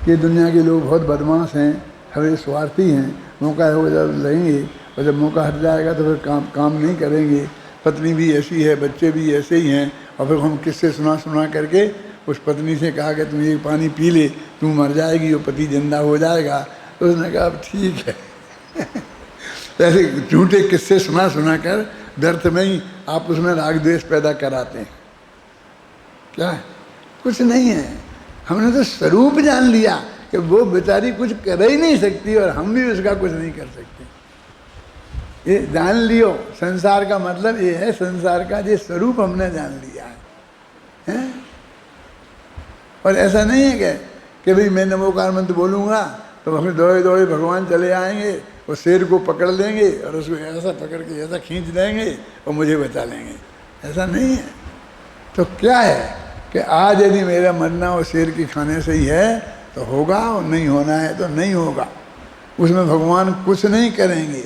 कि दुनिया के लोग बहुत बदमाश हैं, हमें स्वार्थी हैं, मौका हो जब लेंगे और जब मौका हट जाएगा तो फिर काम नहीं करेंगे। पत्नी भी ऐसी है, बच्चे भी ऐसे ही हैं, और फिर हम किससे सुना करके उस पत्नी से कहा कि तुम ये पानी पी ले, तू मर जाएगी, वो पति जिंदा हो जाएगा। तो उसने कहा अब ठीक है। ऐसे झूठे किस्से सुना कर व्यर्थ में ही आप उसमें राग द्वेष पैदा कराते हैं। क्या है? कुछ नहीं है। हमने तो स्वरूप जान लिया कि वो बेचारी कुछ कर ही नहीं सकती और हम भी उसका कुछ नहीं कर सकते। ये जान लियो। संसार का मतलब ये है, संसार का ये स्वरूप हमने जान लिया है? और ऐसा नहीं है कि भाई मैं नमोकार मंत्र बोलूँगा तो अपने दौड़े दौड़े भगवान चले आएंगे और शेर को पकड़ लेंगे और उसको ऐसा पकड़ के ऐसा खींच देंगे और मुझे बचा लेंगे। ऐसा नहीं है। तो क्या है कि आज यदि मेरा मरना और शेर के खाने से ही है तो होगा, और नहीं होना है तो नहीं होगा। उसमें भगवान कुछ नहीं करेंगे।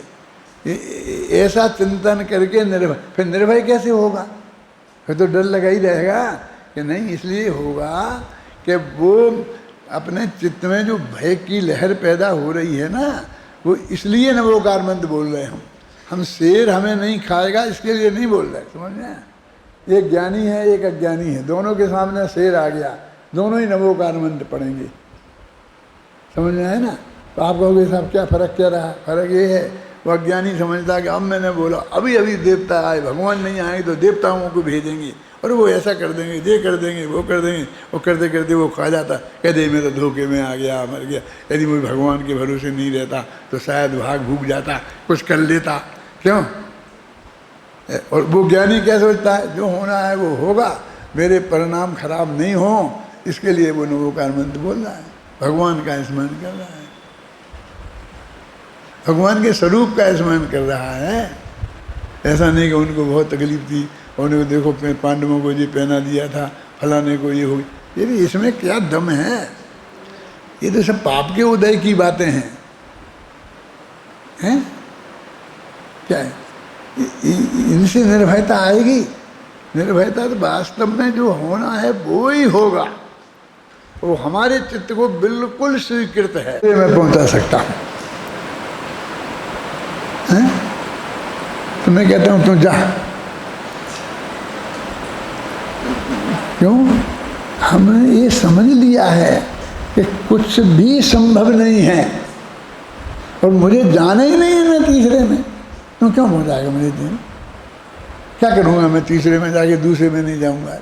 ऐसा चिंतन करके निर्भय, फिर निर्भय कैसे होगा? फिर तो डर लगा ही रहेगा कि नहीं। इसलिए होगा कि वो अपने चित्त में जो भय की लहर पैदा हो रही है ना, वो इसलिए नमोकार मंत्र बोल रहे हैं हम। शेर हमें नहीं खाएगा इसके लिए नहीं बोल रहे, समझ में? एक ज्ञानी है, एक अज्ञानी है, दोनों के सामने शेर आ गया, दोनों ही नमोकार मंत्र पढ़ेंगे। समझ में आया ना? तो आप कहोगे साहब क्या फ़र्क क्या रहा? फ़र्क ये है, वो अज्ञानी समझता है कि अब मैंने बोला अभी अभी देवता आए, भगवान नहीं आए तो देवताओं को भेजेंगे और वो ऐसा कर देंगे, ये कर देंगे, वो कर देंगे। वो करते करते वो खा जाता, कह दे मैं तो धोखे में आ गया, मर गया। यदि वो भगवान के भरोसे नहीं रहता तो शायद भाग भूग जाता, कुछ कर लेता। क्यों? और वो ज्ञानी क्या सोचता है, जो होना है वो होगा, मेरे परिणाम खराब नहीं हो, इसके लिए वो नवोकार मंत्र बोल रहा है, भगवान का स्मरण कर रहा है, भगवान के स्वरूप का स्मरण कर रहा है। ऐसा नहीं कि उनको बहुत तकलीफ थी, उन्होंने देखो पांडवों को ये पहना दिया था, फलाने को ये हो गई। ये भी इसमें क्या दम है? ये तो सब पाप के उदय की बातें हैं, हैं? क्या है? इनसे निर्भयता आएगी? निर्भयता तो वास्तव में जो होना है वो ही होगा, वो हमारे चित्त को बिल्कुल स्वीकृत है। ये मैं पहुंचा सकता हूं, तो मैं कहता हूं तुम जा। क्यों? हमने ये समझ लिया है कि कुछ भी संभव नहीं है और मुझे जाना ही नहीं है मैं तीसरे में, तो क्यों पहुंचाएगा मुझे दिन? क्या करूँगा मैं तीसरे में जाके, दूसरे में नहीं जाऊँगा?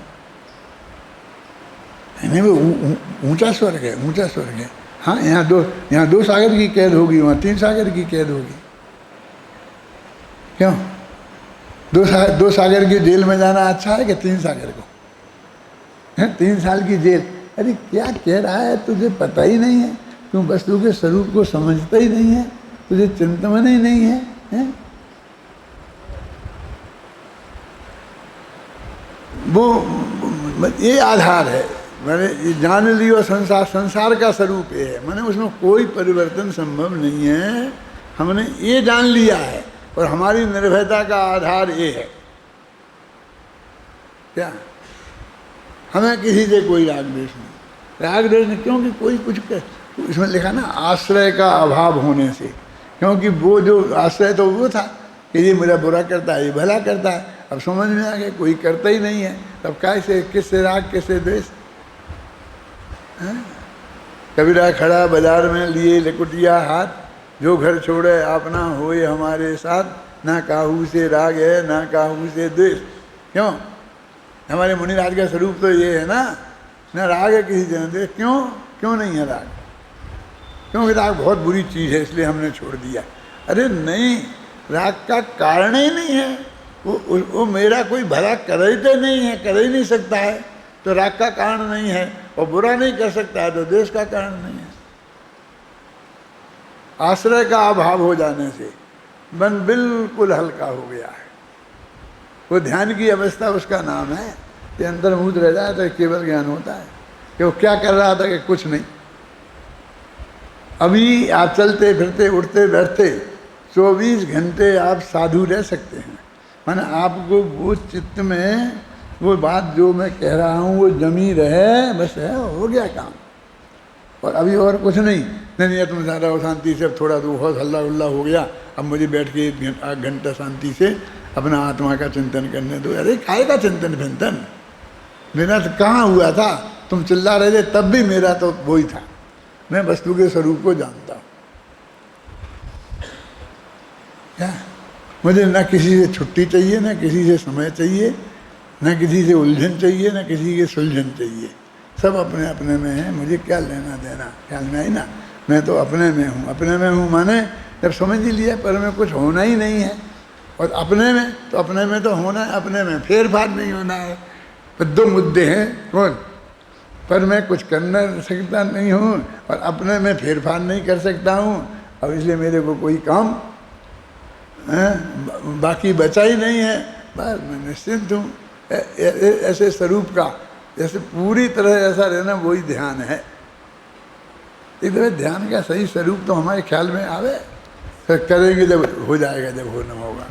नहीं, वो ऊंचा स्वर्ग है, ऊंचा स्वर्ग है। हाँ, यहाँ दो सागर की कैद होगी, वहाँ 3 सागर की कैद होगी। क्यों? दो सागर की जेल में जाना अच्छा है कि 3 सागर को? है 3 साल की जेल? अरे क्या कह रहा है, तुझे पता ही नहीं है, तुम वस्तु के स्वरूप को समझता ही नहीं है, तुझे चिंतन ही नहीं है, है? वो ये आधार है, मैंने ये जान लियो संसार का स्वरूप ये है, मैंने उसमें कोई परिवर्तन संभव नहीं है, हमने ये जान लिया है और हमारी निर्भयता का आधार ये है। क्या? हमें किसी से कोई राग द्वेष नहीं, राग द्वेष नहीं, क्योंकि कोई कुछ इसमें लिखा ना, आश्रय का अभाव होने से, क्योंकि वो जो आश्रय तो वो था कि ये मेरा बुरा करता है, ये भला करता है, अब समझ में आ गया कोई करता ही नहीं है, तब कैसे, किससे राग किससे द्वेष? कबीरा खड़ा बाजार में लिए लिकुटिया हाथ, जो घर छोड़े अपना होए हमारे साथ, ना काहू से राग है ना काहू से द्वेष। क्यों? हमारे मुनिराज का स्वरूप तो ये है ना, न राग है किसी जन द्वेष। क्यों नहीं है राग? क्योंकि राग बहुत बुरी चीज़ है इसलिए हमने छोड़ दिया। अरे नहीं, राग का कारण ही नहीं है, वो मेरा कोई भला कर ही तो नहीं है, कर ही नहीं सकता है, तो राग का कारण नहीं है, और बुरा नहीं कर सकता है तो द्वेष का कारण नहीं है। आश्रय का अभाव हो जाने से मन बिल्कुल हल्का हो गया है, वो ध्यान की अवस्था उसका नाम है कि अंतर्मुख रह जाए तो केवल ज्ञान होता है कि वो क्या कर रहा था कि कुछ नहीं। अभी आप चलते फिरते उठते बैठते 24 घंटे आप साधु रह सकते हैं, माने आपको वो चित्त में वो बात जो मैं कह रहा हूँ वो जमी रहे, बस है, हो गया काम। और अभी और कुछ नहीं तुम सारा शांति से, अब थोड़ा तो बहुत हल्ला उल्ला हो गया, अब मुझे बैठ के 1 घंटा शांति से अपना आत्मा का चिंतन करने दो। अरे काय का चिंतन फिंतन, मेरा तो कहाँ हुआ था, तुम चिल्ला रहे थे तब भी मेरा तो वही था, मैं वस्तु के स्वरूप को जानता हूँ। क्या? मुझे ना किसी से छुट्टी चाहिए, ना किसी से समय चाहिए, ना किसी से उलझन चाहिए, ना किसी के सुलझन चाहिए, सब अपने अपने में है, मुझे क्या लेना देना। ख्याल में आई ना, मैं तो अपने में हूँ। अपने में हूँ माने जब समझ ही लिया पर में कुछ होना ही नहीं है, और अपने में तो अपने में तो होना है, अपने में फेर फार नहीं होना है। पर 2 मुद्दे हैं, कौन? पर मैं कुछ करना सकता नहीं हूँ और अपने में फेर फार नहीं कर सकता हूँ, अब इसलिए मेरे को कोई काम बाकी बचा ही नहीं है, बस मैं निश्चिंत हूँ। ऐसे स्वरूप का जैसे पूरी तरह ऐसा रहना वही ध्यान है। इधर ध्यान का सही स्वरूप तो हमारे ख्याल में आवे, फिर करेंगे जब हो जाएगा, जब होना होगा।